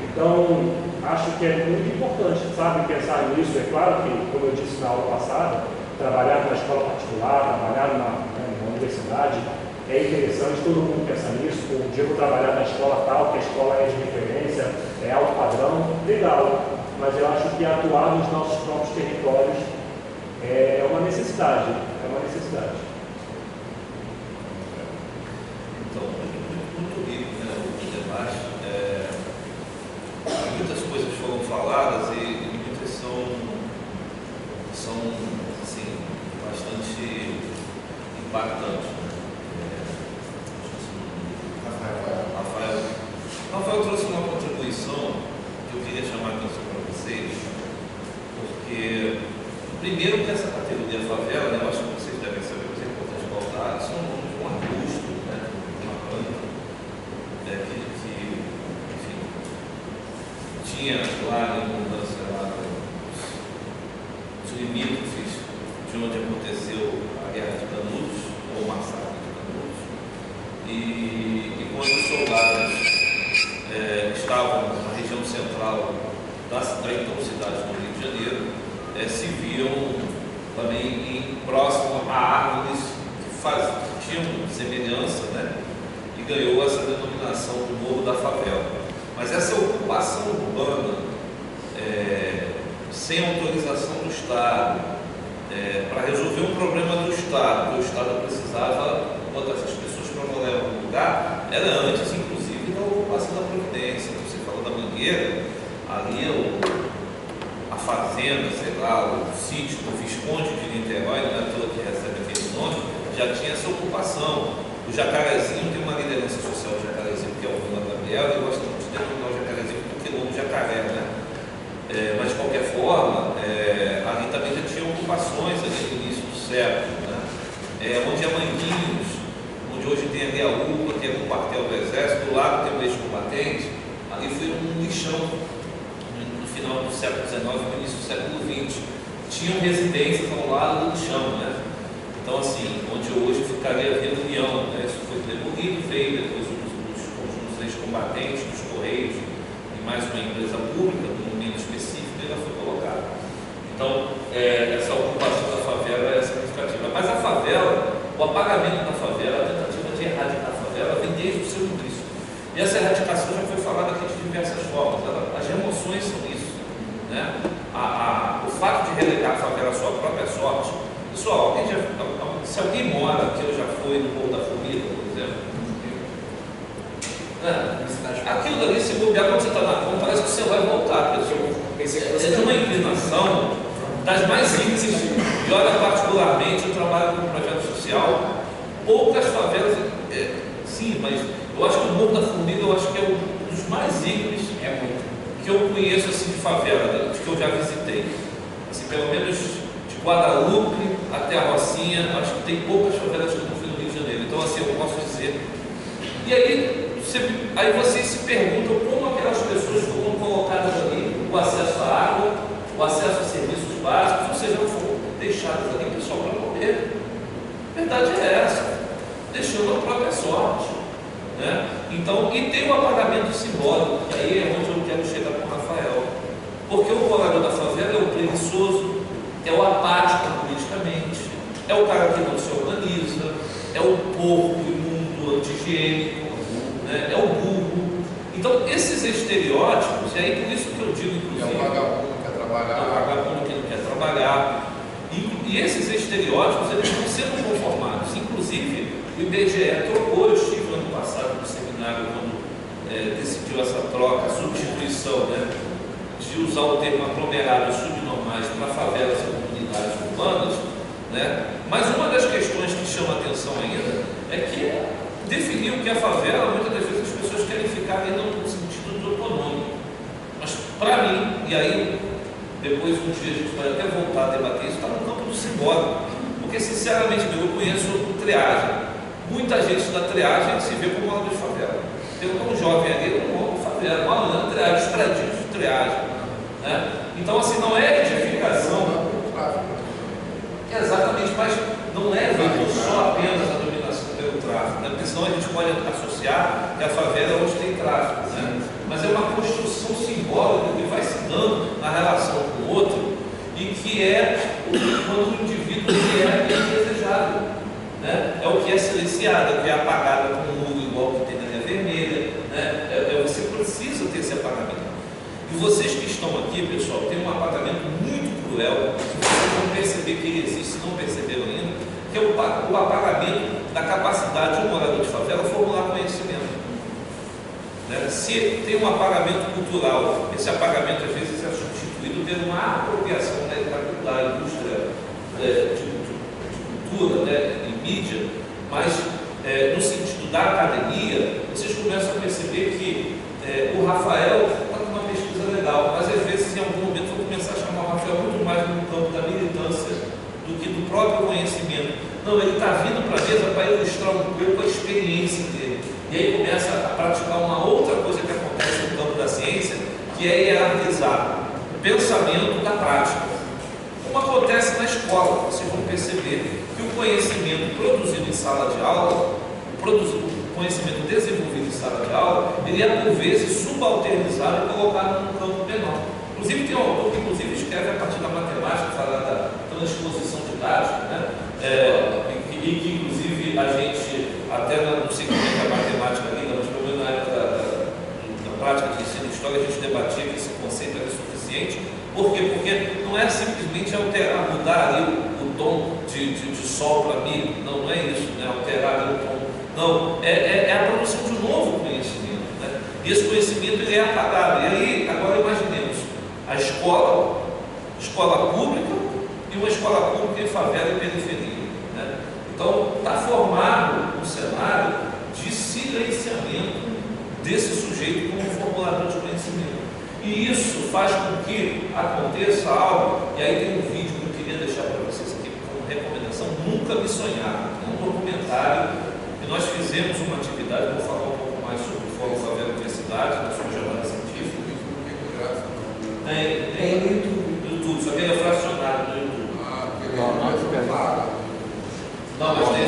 Então, acho que é muito importante, sabe, pensar nisso. É claro que, como eu disse na aula passada, trabalhar numa escola particular, trabalhar numa universidade, é interessante, todo mundo pensa nisso. Um dia eu vou trabalhar na escola tal, que a escola é de referência, é alto padrão, legal. Mas eu acho que atuar nos nossos próprios territórios é uma necessidade. É uma necessidade. Então, muito rico, né, o debate. Muitas coisas foram faladas e muitas são assim, bastante impactantes. Rafael trouxe uma contribuição que eu queria chamar a atenção para vocês, porque, primeiro, que essa categoria favela, né, eu acho que vocês devem saber, mas é importante pautar, são nomes de um arbusto, né, uma planta, que enfim, tinha lá em abundância os limítrofes de onde aconteceu a Guerra de Canudos, ou o massacre de Canudos, e quando os soldados estavam na região central da então cidade do Rio de Janeiro, se viam também próximo a árvores que tinham semelhança, né? E ganhou essa denominação do Morro da Favela. Mas essa ocupação urbana, sem autorização do Estado, para resolver um problema do Estado, que o Estado precisava botar essas pessoas para morar em algum lugar, era antes, inclusive, da ocupação da Providência. Você falou da Mangueira, ali a fazenda, sei lá, o sítio do Visconde de Niterói, não é à toa que recebe aquele nome, já tinha essa ocupação. O Jacarezinho tem uma liderança social do Jacarezinho, que é o Vila Gabriel, e gosta muito de denominar o Jacarezinho porque é o jacaré, né? Mas de qualquer forma, ali também já tinha ocupações ali no início do século, né? Onde é Manguinhos, onde hoje tem ali a UPA, tem um quartel do Exército, do lado tem o ex-combatente, ali foi um lixão no final do século XIX, no início do século XX. Tinham residências ao lado do lixão, né? Então, assim, onde hoje ficaria a Vila União, né? Isso foi demolido, veio depois os conjuntos ex-combatentes, dos Correios, e mais uma empresa pública, num momento específico, e ela foi colocada. Então, essa ocupação da favela é significativa. Mas a favela, o apagamento da favela, a tentativa de erradicar a favela, vem desde o seu início. E essa erradicação já foi falada aqui de diversas formas. As remoções são isso, né? O fato de relegar a favela à sua própria sorte. Pessoal, se alguém mora, que eu já fui no Morro da Formiga, por exemplo, aquilo dali, se bobear, quando você está na rua, parece que você vai voltar, pessoal. É de uma inclinação das mais simples. E olha, particularmente, eu trabalho com um projeto social, poucas favelas, sim, mas eu acho que o Morro da Formiga, eu acho que é um dos mais ícones que eu conheço, assim, de favela, que eu já visitei. Assim, pelo menos de Guadalupe até a Rocinha, acho que tem poucas favelas que eu não fui no Rio de Janeiro. Então, assim, eu posso dizer. E aí vocês se perguntam como aquelas pessoas foram colocadas ali, o acesso à água, o acesso a serviços básicos, ou seja, não foram deixadas ali, pessoal, para morrer. A verdade é essa, deixando a própria sorte, né? Então, e tem o apagamento simbólico, que aí é onde eu quero chegar com o Rafael. Porque o morador da favela é o preguiçoso, é o apático politicamente, é o cara que não se organiza, é o porco imundo, anti-higiênico, né? É o burro. Então, esses estereótipos, e aí por isso que eu digo, inclusive, é o vagabundo que quer trabalhar. É o vagabundo que não quer trabalhar. E esses estereótipos, eles estão sendo conformados. Inclusive, o IBGE trocou, eu estive no ano passado no seminário, quando decidiu essa troca, a substituição, né, de usar o termo aglomerados subnormais para favelas e comunidades urbanas, né? Mas uma das questões que chama a atenção ainda é que definir o que é favela, muitas das vezes as pessoas querem ficar ali no sentido do econômico. Mas para mim, e aí depois um dia a gente vai até voltar a debater isso, está no campo do simbólico. Porque sinceramente eu conheço o triagem. Muita gente da triagem se vê como morador de favela. Tem um jovem ali, um homem de favela, uma triagem, os prédios de triagem, né? Então, assim, não é edificação. Exatamente, mas não é só apenas a dominação pelo tráfico, né? Porque senão a gente pode associar que a favela é onde tem tráfico, né? Mas é uma construção simbólica que vai se dando na relação com o outro e que é quando o indivíduo que é indesejável, né? É o que é silenciado, é o que é apagado com um muro igual que tem na linha vermelha, né? Você precisa ter esse apagamento. E vocês que estão aqui, pessoal, tem um apagamento muito cruel, que vocês vão perceber que ele existe, se não perceberam ainda, que é o apagamento da capacidade de um morador de favela formular conhecimento. Né? Se tem um apagamento cultural, esse apagamento às vezes é substituído por uma apropriação da indústria de cultura, né, e mídia, mas no sentido da academia, vocês começam a perceber que o Rafael está com uma pesquisa legal, mas às vezes em algum momento vou começar a chamar o Rafael muito mais no campo da militância do que do próprio conhecimento. Não, ele está vindo para a mesa para ilustrar um pouco a experiência dele. E aí começa a praticar uma outra coisa que acontece no campo da ciência, que é hierarquizar o pensamento da prática. Como acontece na escola, vocês vão perceber que o conhecimento produzido em sala de aula, o conhecimento desenvolvido em sala de aula, ele é por vezes subalternizado e colocado num campo menor. Inclusive tem um autor que inclusive escreve a partir da matemática, fala da transposição de fantástica, né? E que inclusive a gente, até não sei como é que a matemática liga, mas pelo menos na época da prática de ensino de história, a gente debatia que esse conceito era suficiente. Por quê? Porque não é simplesmente alterar, mudar ali o tom de sol para mim, não é isso, né? Alterar ali o tom. Não, é a produção de um novo conhecimento, né? E esse conhecimento ele é apagado. E aí, agora imaginemos a escola pública e uma escola pública em favela e periferia, né? Então, está formado um cenário de silenciamento desse sujeito como formulador de conhecimento. E isso faz com que aconteça algo, e aí tem um vídeo que eu queria deixar para vocês aqui como recomendação, Nunca Me Sonhar, é um documentário que nós fizemos uma atividade, vou falar um pouco mais sobre o Fórum Favela Universidade, na sua jornada científica. Tem no YouTube, só que ele é fracionado no YouTube. Não, mas tem.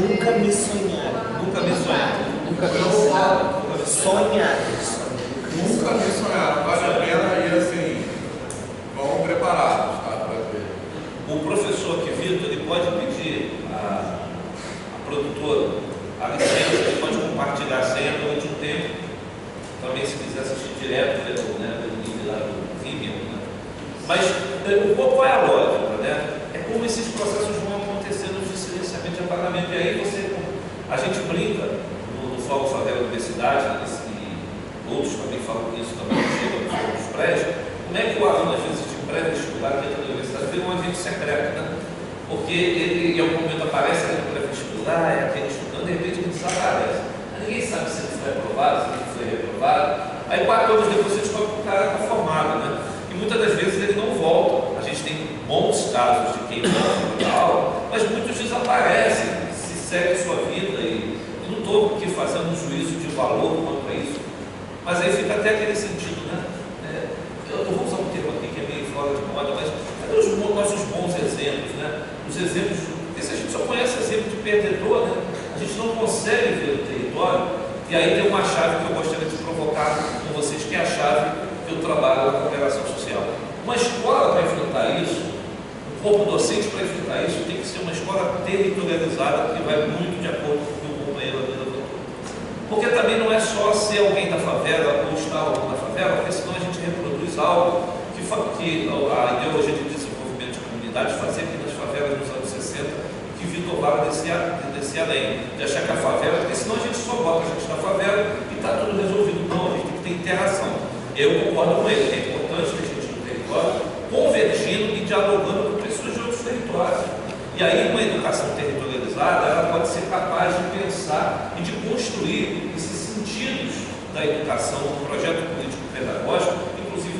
Nunca me sonhar. Nunca me sonhar. Nunca me sonhar. Sonhar. Nunca me sonharam, vale a pena e assim, vão preparados, tá? Para ver. O professor aqui, Vitor, ele pode pedir a produtora a licença, ele pode compartilhar a senha durante um tempo. Também se quiser assistir direto pelo nível lá do Vimeo, né? Mas qual é a lógica, né? É como esses processos vão acontecendo de silenciamento e apagamento. E aí a gente brinca no Fórum Favela Universidade, e outros também falam isso também, chegam nos prédios, como é que o aluno, às vezes, de pré-vestibular dentro da universidade, vira um agente secreto, né? Porque ele, em algum momento, aparece ali no pré-vestibular, é aquele estudante, de repente ele desaparece. Ninguém sabe se ele foi aprovado, se ele foi reprovado. Aí 4 anos depois você descobre que o cara está formado, né? E muitas das vezes ele não volta. A gente tem bons casos de quem volta e tal, mas muitos desaparecem, se segue a sua vida. E não estou aqui fazendo um juízo de valor quanto a isso, mas aí fica até aquele sentido, né? Eu vou usar um termo aqui que é meio fora de moda, mas cadê os nossos bons exemplos, né? Os exemplos, porque se a gente só conhece exemplo de perdedor, né? A gente não consegue ver o território. E aí tem uma chave que eu gostaria de provocar com vocês, que é a chave que eu trabalho na cooperação social. Uma escola para enfrentar isso, um corpo docente para enfrentar isso, tem que ser uma escola territorializada, que vai muito de acordo com o que o companheiro ali levantou. Porque também não é só ser alguém da favela ou estar alguém da favela, porque senão a gente reproduz algo que a ideologia de desenvolvimento de comunidade fazia aqui nas favelas nos anos 60, que Vitor Vara descia além, de achar que a favela, porque senão a gente só bota a gente na favela e está tudo resolvido. Não, a gente tem que ter interação. Eu concordo com ele, é importante que a gente no território convergindo e dialogando com pessoas de outros territórios. E aí uma educação territorializada, ela pode ser capaz de pensar e de construir esses sentidos da educação, do projeto político-pedagógico, inclusive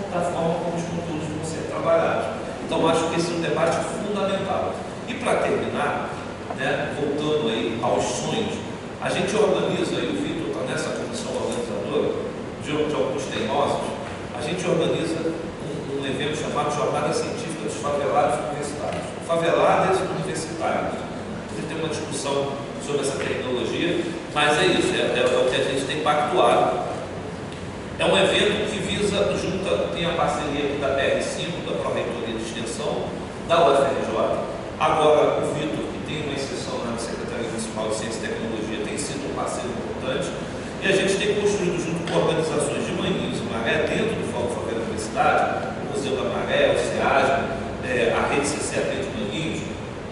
da forma como os conteúdos vão ser trabalhados. Então acho que esse é um debate fundamental. E para terminar, né, voltando aí aos sonhos, a gente organiza, e o Vitor está nessa comissão organizadora, de alguns teimosos, a gente organiza um evento chamado Jornada Científica dos Favelados Universitários. Faveladas Universitários. Você tem uma discussão sobre essa tecnologia, mas é isso, é o que a gente tem pactuado. É um evento que tem a parceria aqui da PR5, da Pró-Reitoria de Extensão, da UFRJ. Agora, o Vitor, que tem uma exceção na Secretaria Municipal de Ciência e Tecnologia, tem sido um parceiro importante. E a gente tem construído, junto com organizações de Manguinhos e Maré, dentro do Fórum Favela Universidade, o Museu da Maré, o SEASM, a Rede CCAP de Manguinhos,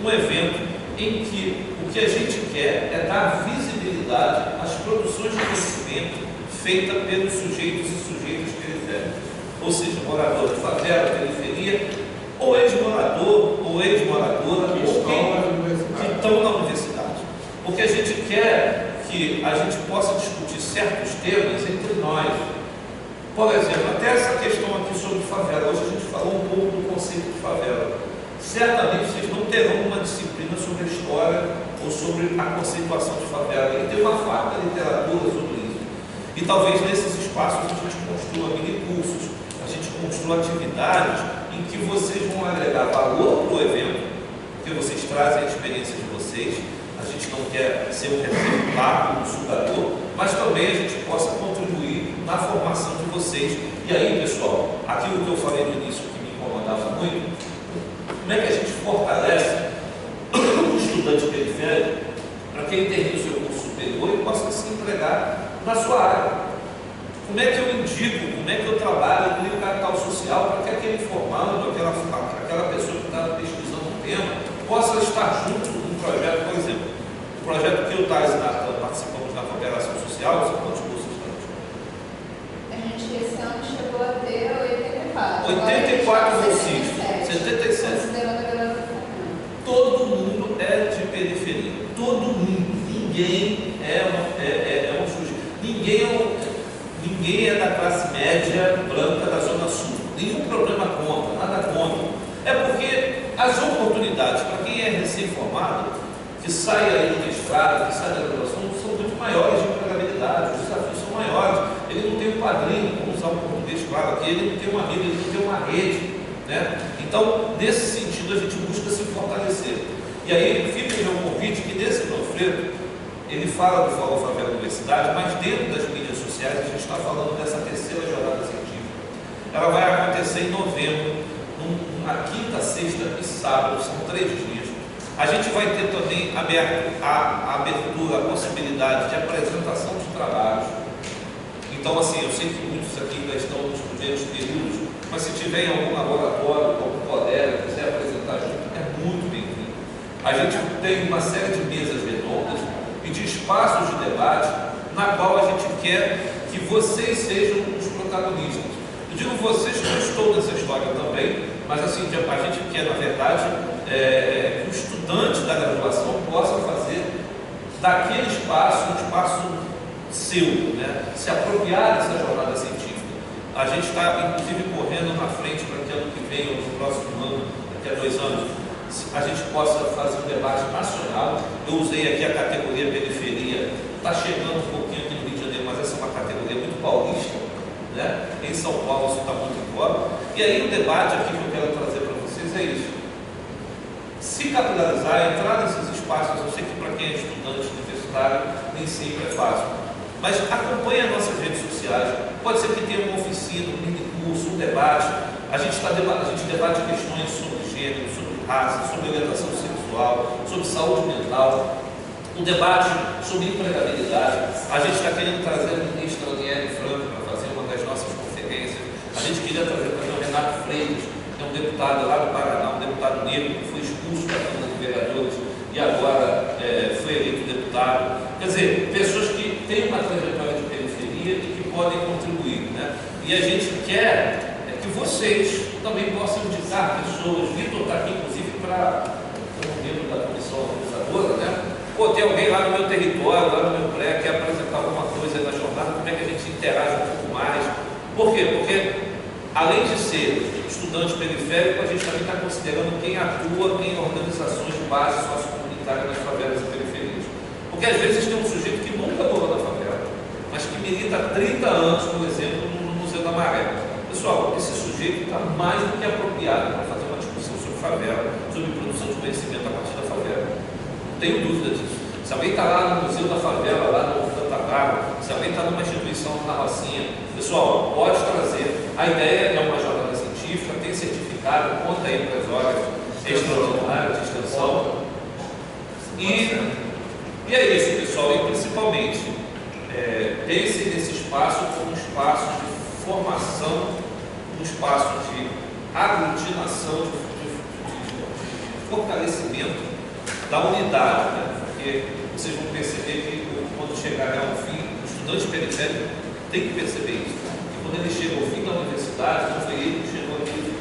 um evento em que o que a gente quer é dar visibilidade às produções de conhecimento feitas pelos sujeitos e sujeitas periféricos. Ou seja, morador de favela, periferia, ou ex-morador, ou ex-moradora, que estão na universidade. Porque a gente quer que a gente possa discutir certos temas entre nós. Por exemplo, até essa questão aqui sobre favela. Hoje a gente falou um pouco do conceito de favela. Certamente vocês não terão uma disciplina sobre a história ou sobre a conceituação de favela. E tem uma farta literatura sobre isso. E talvez nesses espaços a gente construa mini-cursos, a gente construa atividades em que vocês vão agregar valor para o evento, porque vocês trazem a experiência de vocês. A gente não quer ser um receptáculo, um sugador, mas também a gente possa contribuir na formação de vocês. E aí, pessoal, aquilo que eu falei no início que me incomodava muito, como é que a gente fortalece o estudante periférico para que ele termine o seu curso superior e possa se empregar na sua área. Como é que eu indico, como é que eu trabalho, eu crio capital social para que aquele formando, aquela pessoa que está pesquisando um tema, possa estar junto num projeto, por exemplo, o projeto que eu e o Thais participamos na cooperação social, são quantos cursos estamos? A gente esse ano chegou a ter 84. 84 municípios, 77. Considerando a galera do Fomento. Todo mundo é de periferia, todo mundo, ninguém é um sujeito, ninguém é da classe média branca da Zona Sul, nenhum problema contra, nada contra, é porque as oportunidades para quem é recém-formado, que sai aí do mestrado, que sai da graduação, são muito maiores de empregabilidade, os desafios são maiores, ele não tem um padrinho, vamos usar um português claro aqui, ele não tem um amigo, ele não tem uma rede, né? Então, nesse sentido, a gente busca se fortalecer. E aí fica o meu convite que nesse panfleto ele fala do Fórum Favela Universidade, mas dentro das mídias sociais a gente está falando dessa terceira jornada científica. Ela vai acontecer em novembro, na quinta, sexta e sábado, são 3 dias. A gente vai ter também a abertura, a possibilidade de apresentação de trabalhos. Então, assim, eu sei que muitos aqui ainda estão nos primeiros períodos, mas se tiver em algum laboratório, algum colega que quiser apresentar junto, é muito bem-vindo. A gente tem uma série de mesas redondas e de espaços de debate na qual a gente quer que vocês sejam os protagonistas. Eu digo vocês que eu estou nessa história também, mas assim, a gente quer, na verdade, que o estudante da graduação possa fazer daquele espaço um espaço seu, né? Se apropriar dessa jornada científica. A gente está, inclusive, correndo na frente para que ano que vem, ou no próximo ano, daqui a 2 anos, a gente possa fazer um debate nacional. Eu usei aqui a categoria periferia, está chegando um pouquinho aqui no Rio de Janeiro, mas essa é uma categoria muito paulista, né? Em São Paulo isso está muito embora. E aí o debate aqui que eu quero trazer para vocês é isso. Se capilarizar, entrar nesses espaços, eu sei que para quem é estudante universitário nem sempre é fácil, mas acompanhe as nossas redes sociais. Pode ser que tenha uma oficina, um mini curso, um debate. A gente debate questões sobre gênero, sobre raça, sobre orientação sexual, sobre saúde mental, um debate sobre empregabilidade. A gente está querendo trazer a ministra Aniele Franco para fazer uma das nossas conferências. A gente queria trazer também o Renato Freitas, que é um deputado lá do Paraná, um deputado negro que foi expulso da Câmara de Vereadores e agora foi eleito deputado. Quer dizer, pessoas que têm uma trajetória de periferia e que podem contribuir, né? E a gente quer que vocês também possam indicar pessoas. Vitor está aqui, inclusive, como membro da comissão organizadora, né? Pô, tem alguém lá no meu território, lá no meu prédio, quer apresentar alguma coisa aí na jornada, como é que a gente interage um pouco mais? Por quê? Porque, além de ser estudante periférico, a gente também está considerando quem atua em organizações de base sociocomunitária nas favelas e periferias. Porque, às vezes, tem um sujeito que nunca morou na favela, mas que milita há 30 anos, por exemplo, no Museu da Maré. Pessoal, esse sujeito está mais do que apropriado para fazer uma discussão sobre favela, sobre produção de conhecimento a partir da favela. Não tenho dúvida disso. Se alguém está lá no Museu da Favela, lá no Cantabrava, se alguém está numa instituição na Rocinha, pessoal, pode trazer. A ideia é uma jornada científica, tem certificado, conta aí para as horas extraordinárias de extensão. E é isso, pessoal. E principalmente, pense nesse espaço como um espaço de formação, um espaço de aglutinação, de fortalecimento da unidade, né? Porque vocês vão perceber que quando chegar ao fim, o estudante periférico tem que perceber isso. E quando ele chega ao fim da universidade, não foi ele que chegou aqui,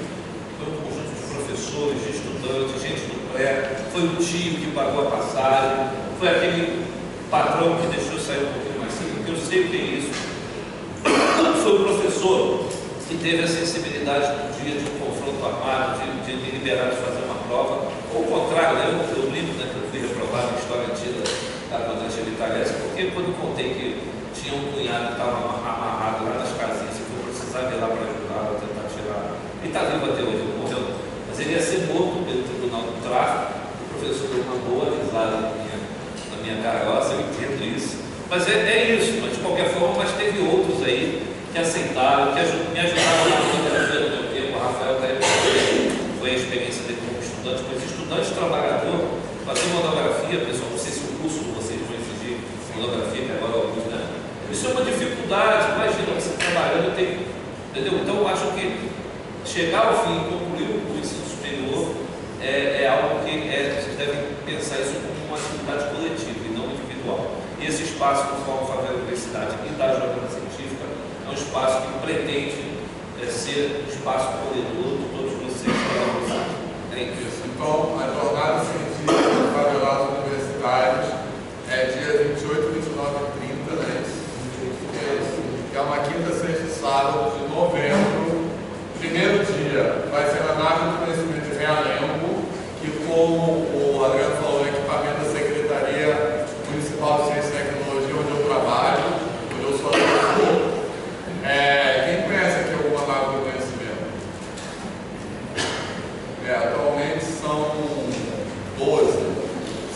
foi um conjunto de professores, de estudantes, gente do pré, foi o tio que pagou a passagem, foi aquele patrão que deixou sair um pouquinho mais cedo, porque eu sei o que é isso. Foi o professor que teve a sensibilidade no dia de um confronto armado, de liberar de fazer uma prova, ou o contrário, né? Eu lembro, né, que eu fui reprovado na história antiga da comandante Vitalés, porque quando eu contei que tinha um cunhado que estava amarrado lá nas casinhas, e eu precisava ir lá para ajudar, para tentar tirar. Ele está vivo até hoje, não morreu, mas ele ia ser morto pelo Tribunal do Tráfico. O professor deu uma boa risada na minha carroça, eu entendo isso. Mas é isso, mas de qualquer forma, mas teve outros aí que aceitaram, que me ajudaram na vida no meu tempo. O Rafael está aí, foi a experiência dele como estudante que chegar ao fim e concluir o ensino superior é algo que vocês devem pensar isso como uma atividade coletiva e não individual. E esse espaço no qual a Favela Universidade e da Jornada Científica é um espaço que pretende ser um espaço acolhedor de todos vocês para vocês. É isso. Então, a Jornada Científica da Favela Universidade é dia 28, 29 e 30, né? Que é uma quinta, sexta e sábado de novembro. Primeiro dia vai ser na nave do conhecimento de Realengo, que, como o Adriano falou, é equipamento da Secretaria Municipal de Ciência e Tecnologia, onde eu trabalho, onde eu sou professor. Quem conhece aqui alguma nave do conhecimento? Atualmente são 12.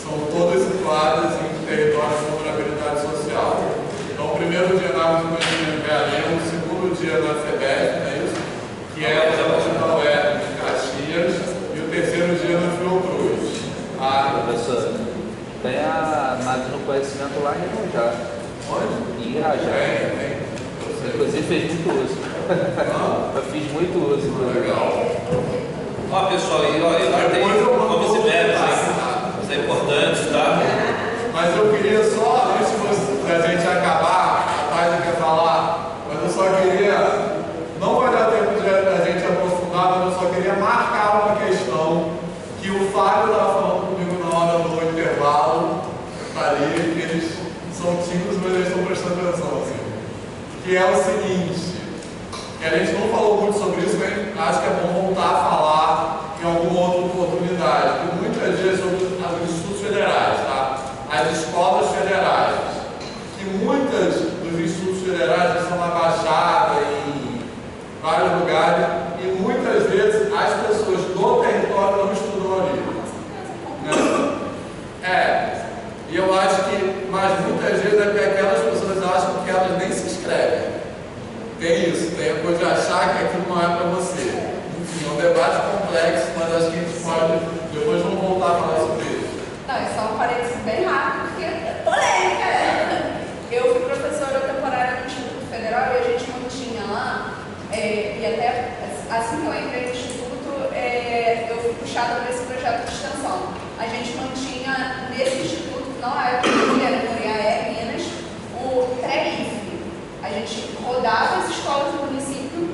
São todas situadas em território de vulnerabilidade social. Então, o primeiro dia na nave do conhecimento de Realengo, o segundo dia na FEBESP, não é isso? Que é na UERJ de Caxias, e o terceiro dia na Fiocruz. Professor, tem a nave no conhecimento lá em Irajá. Onde? Em Irajá. Tem. Inclusive fez muito uso. Eu fiz muito uso. Legal. Ó, pessoal, e lá tem nomes e verbos, isso é importante, tá? Mas eu queria só, antes da gente acabar, a Thaís quer falar, mas eu só queria, não vai dar tempo da gente aprofundar, mas eu só queria marcar uma questão que o Fábio estava falando comigo na hora do intervalo, tá ali, que eles são tímidos, mas eles estão prestando atenção, assim, que é o seguinte, que a gente não falou muito sobre isso, mas acho que é bom voltar a falar em alguma outra oportunidade, porque muitas vezes sobre os institutos federais, tá? As escolas federais, que muitas dos institutos federais são na Baixada, em vários lugares, e muitas vezes as pessoas do território não estudam ali. Né? E eu acho que, mas muitas vezes é porque aquelas pessoas acham que elas nem se inscrevem. Tem isso, tem a coisa de achar que aquilo não é para você. Enfim, é um debate complexo, mas acho que a gente pode, depois vamos voltar a falar sobre isso. Não, é só um parênteses bem rápido, porque é polêmica, né? Eu fui professora temporária no Instituto Federal e a gente mantinha lá, e até assim que eu entrei no Instituto, eu fui puxada para esse projeto de extensão. A gente mantinha nesse instituto, que não era Moriaé, Minas, o TREIF. A gente rodava as escolas do município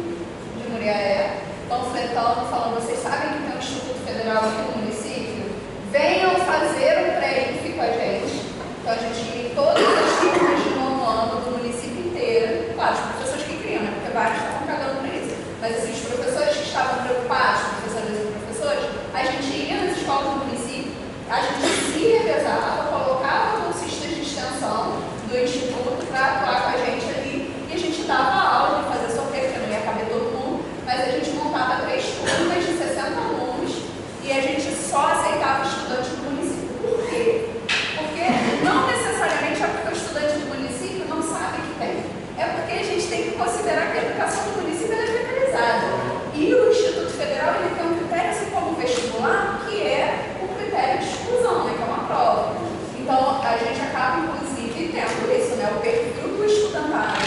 de Moriaé, panfletando, falando, vocês sabem que tem um Instituto Federal aqui no município? Venham fazer um pré-IF com a gente. Então a gente ia em todas as turmas de nono ano do município inteiro. Claro, os professores que queriam, né? Porque vários estavam cagando para isso. Mas assim, os professores que estavam preocupados, professores e professores, a gente ia nas escolas do município, a gente se revezava, colocava bolsistas de extensão do instituto para atuar com a gente ali. E a gente dava aula de fazer sorteio, porque não ia caber todo mundo, mas a gente montava 3 turmas de 60 alunos e a gente só aceitava estudantes do município. Por quê? Porque não necessariamente é porque o estudante do município não sabe que tem. É porque a gente tem que considerar que a educação do município é generalizada. E o Instituto Federal ele tem um critério assim como o vestibular, que é o critério de exclusão, né, que é uma prova. Então, a gente acaba, inclusive, tendo isso, né, o perfil do estudantário,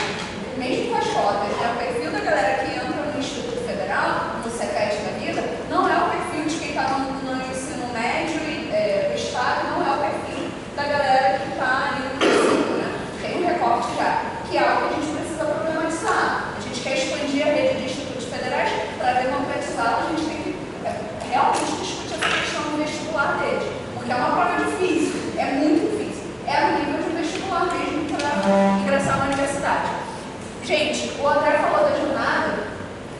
mesmo com as cotas, né, o perfil da galera que entra no Instituto Federal, no CETES da vida, não é o perfil de quem está no ensino médio do Estado, não é o perfil da galera que está ali no município, né? Tem um recorte já, que é algo que a gente precisa problematizar. A gente quer expandir a rede de institutos federais para democratizá-la, a gente tem que realmente discutir essa questão do vestibular deles, porque é uma prova difícil, é muito difícil, é no nível de vestibular mesmo para ingressar na universidade. Gente, o André falou da jornada,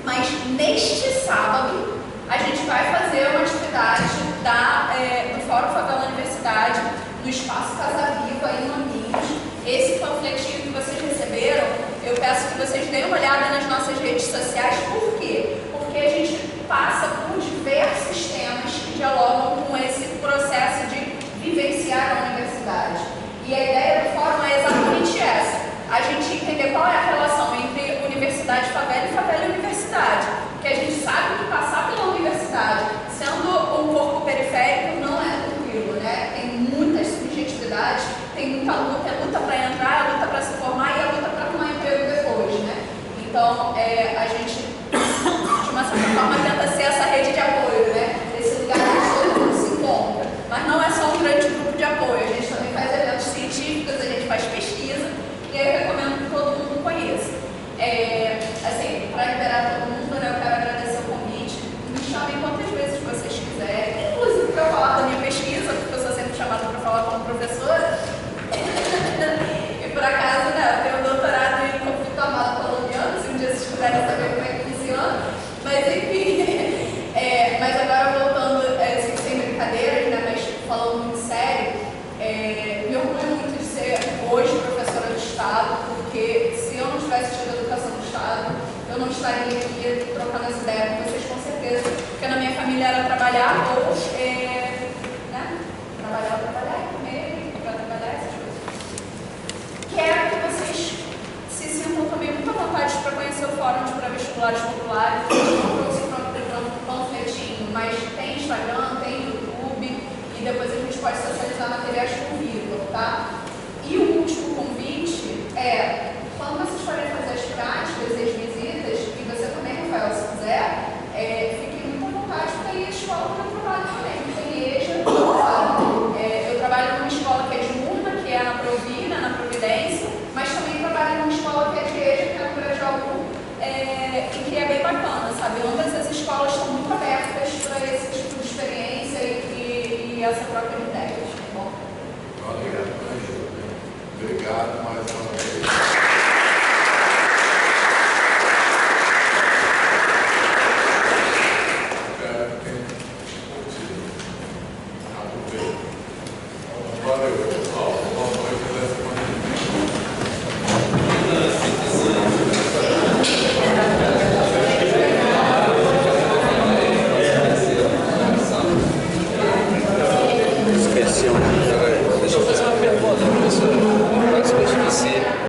mas neste sábado a gente vai fazer uma atividade do Fórum Favela Universidade, no Espaço Casa Viva, em Manguinhos. Esse panfletinho que vocês receberam, eu peço que vocês deem uma olhada nas nossas redes sociais. Por quê? Porque a gente passa por diversos temas que dialogam com esse processo de vivenciar a universidade. E a ideia do fórum é exatamente essa: a gente entender qual é a relação entre universidade, favela e favela e universidade. Porque a gente sabe que passar pela universidade, sendo um corpo periférico, não é tranquilo, né? Tem muitas subjetividades, tem muita luta, é luta para entrar, é luta para se formar e é luta para arrumar emprego depois, né? Então, a gente trabalhar ou né? Trabalhar, comer, para trabalhar, essas coisas. Quero que vocês se sintam também muito à vontade para conhecer o Fórum de Pré-Vestibulares Populares. Não trouxe o panfletinho, mas tem Instagram, tem YouTube, e depois a gente pode socializar materiais com o Vitor, tá? E o último convite é, quando vocês forem fazer as práticas e as visitas, e você também, Rafael, se quiser, fiquem muito à vontade para ir à escola que eu trabalho também. Tem EJA, eu trabalho numa escola que é diurna, que é na Provina, na Providência, mas também trabalho numa escola que é de EJA, que é no Grajaú, e que é bem bacana, sabe? Ambas as escolas estão muito abertas para esse tipo de experiência e essa troca de ideias, tá bom? Obrigado mais uma vez. Espero que tenham curtido. Valeu.